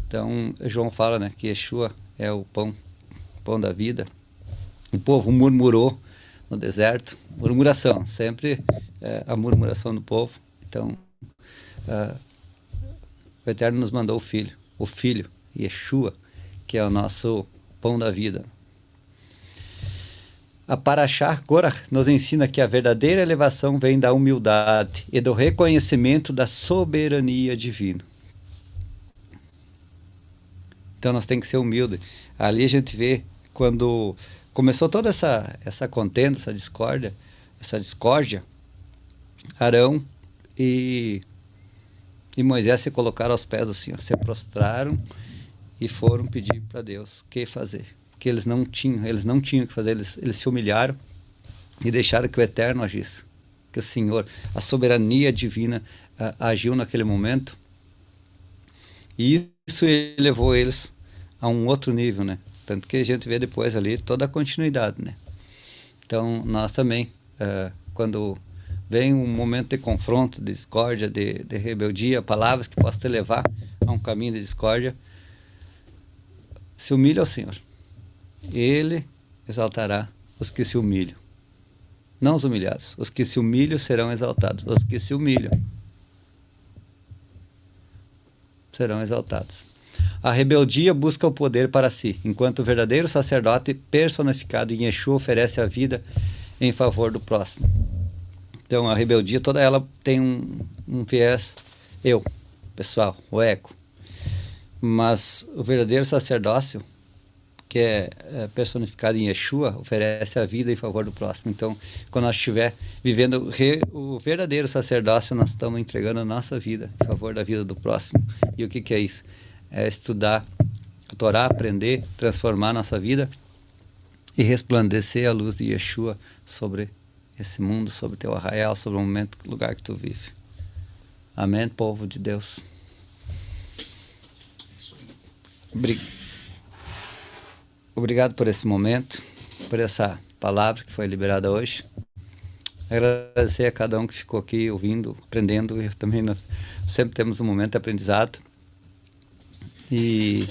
Então, João fala, né, que Yeshua é o pão da vida. O povo murmurou no deserto, murmuração, sempre a murmuração do povo. Então, o Eterno nos mandou o Filho, Yeshua, que é o nosso pão da vida. A Parashá Korah nos ensina que a verdadeira elevação vem da humildade e do reconhecimento da soberania divina. Então nós temos que ser humildes. Ali a gente vê quando começou toda essa contenda, essa discórdia, Arão e Moisés se colocaram aos pés assim, se prostraram e foram pedir para Deus o que fazer. Porque eles não tinham o que fazer, eles se humilharam e deixaram que o Eterno agisse. Que o Senhor, a soberania divina, agiu naquele momento. E isso levou eles a um outro nível, né? Tanto que a gente vê depois ali toda a continuidade, né? Então, nós também, quando vem um momento de confronto, de discórdia, de rebeldia, palavras que possam te levar a um caminho de discórdia, se humilha ao Senhor. Ele exaltará os que se humilham. Não os humilhados. Os que se humilham serão exaltados. Os que se humilham serão exaltados. A rebeldia busca o poder para si, enquanto o verdadeiro sacerdote personificado em Yeshua oferece a vida em favor do próximo. Então a rebeldia, toda ela tem um viés eu, pessoal, o ego. Mas o verdadeiro sacerdócio, que é personificado em Yeshua, oferece a vida em favor do próximo. Então, quando nós estiver vivendo o verdadeiro sacerdócio, nós estamos entregando a nossa vida em favor da vida do próximo. E o que é isso? É estudar a Torá, aprender, transformar a nossa vida e resplandecer a luz de Yeshua sobre esse mundo, sobre teu arraial, sobre o momento, lugar que tu vive. Amém, povo de Deus. Obrigado por esse momento, por essa palavra que foi liberada hoje. Agradecer a cada um que ficou aqui ouvindo, aprendendo. Eu também, nós sempre temos um momento de aprendizado. E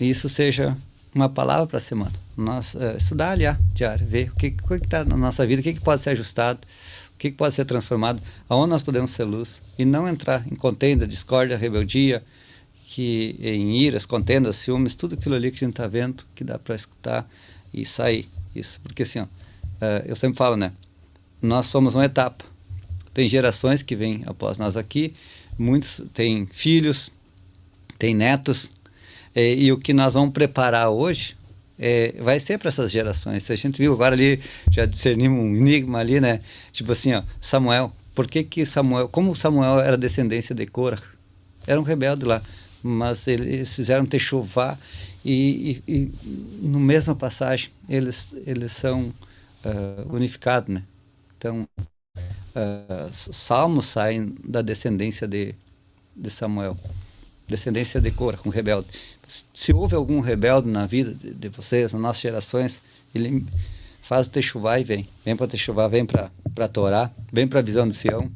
isso seja uma palavra para a semana. Nós estudar, aliás, diário, ver o que está na nossa vida, o que pode ser ajustado, o que pode ser transformado, aonde nós podemos ser luz, e não entrar em contenda, discórdia, rebeldia, em iras, contendas, ciúmes, tudo aquilo ali que a gente está vendo, que dá para escutar e sair. Isso, porque assim, eu sempre falo, né? Nós somos uma etapa. Tem gerações que vêm após nós aqui, muitos têm filhos, têm netos, e o que nós vamos preparar hoje vai ser para essas gerações. Se a gente viu agora ali, já discernimos um enigma ali, né? Tipo assim, ó, Samuel. Por que Samuel, como Samuel era descendência de Cora? Era um rebelde lá, mas eles fizeram techuvá e no mesma passagem eles são unificados, né? Então, salmos saem da descendência de Samuel, descendência de Cora, um rebelde. Se houve algum rebelde na vida de vocês, nas nossas gerações, ele faz o techuvá e vem para o techuvá, vem para a Torá, vem para a visão de Sião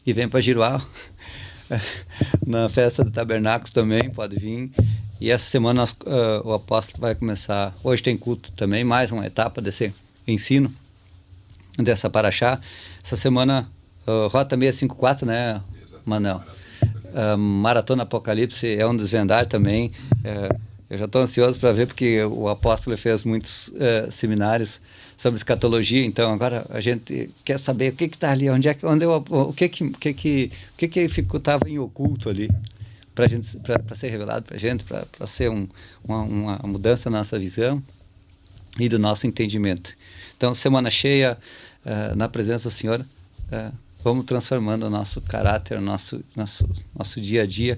e vem para Giruá. Na festa do Tabernáculo também pode vir. E essa semana o apóstolo vai começar. Hoje tem culto também, mais uma etapa desse ensino, dessa paraxá. Essa semana, Rota 654, né, Manel? Maratona Apocalipse é um desvendar também. Eu já estou ansioso para ver, porque o apóstolo fez muitos seminários sobre escatologia. Então agora a gente quer saber o que está ali, o que estava em oculto ali, para ser revelado para a gente, para ser uma mudança na nossa visão e do nosso entendimento. Então, semana cheia, na presença do Senhor, vamos transformando o nosso caráter, o nosso dia a dia,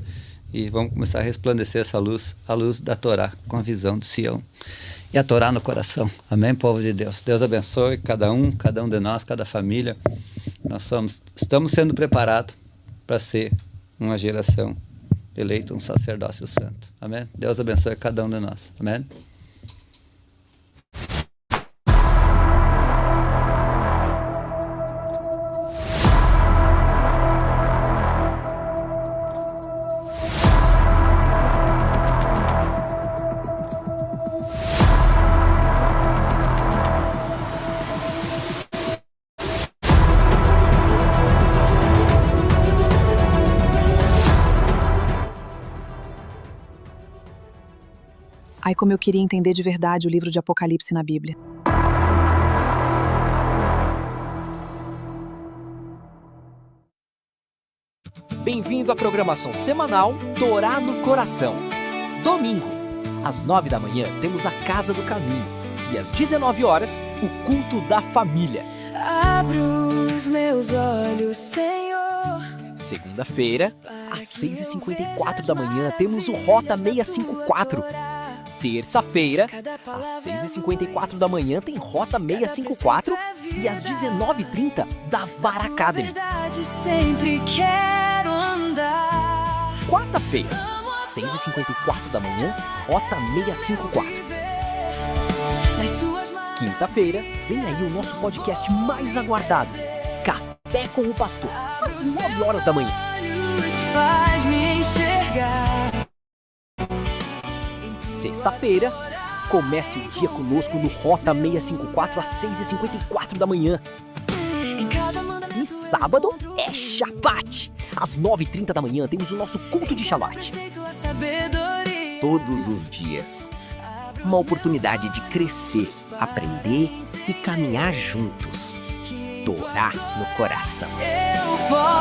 e vamos começar a resplandecer essa luz, a luz da Torá, com a visão de Sião. E a Torá no coração. Amém, povo de Deus? Deus abençoe cada um de nós, cada família. Estamos sendo preparados para ser uma geração eleita, um sacerdócio santo. Amém? Deus abençoe cada um de nós. Amém? Ai, como eu queria entender de verdade o livro de Apocalipse na Bíblia. Bem-vindo à programação semanal Torá no Coração. Domingo, às 9 da manhã, temos a Casa do Caminho. E às 19 horas, o Culto da Família. Abra os meus olhos, Senhor. Segunda-feira, às 6h54 da manhã, temos o Rota 654. Terça-feira, às 6h54 da manhã, tem Rota 654. E às 19h30, da VAR Academy. Sempre quero andar. Quarta-feira, 6h54 da manhã, Rota 654. Nas suas mãos. Quinta-feira, vem aí o nosso podcast mais aguardado, Café com o Pastor, às 9 horas da manhã. Olhos faz-me enxergar. Sexta-feira, comece o dia conosco no Rota 654 às 6h54 da manhã. Em cada mandamento E sábado é Shabbat. Às 9h30 da manhã temos o nosso culto de Shabbat. preceito a sabedoria. Todos os dias. Uma oportunidade de crescer, aprender e caminhar juntos. Torá no coração. Eu posso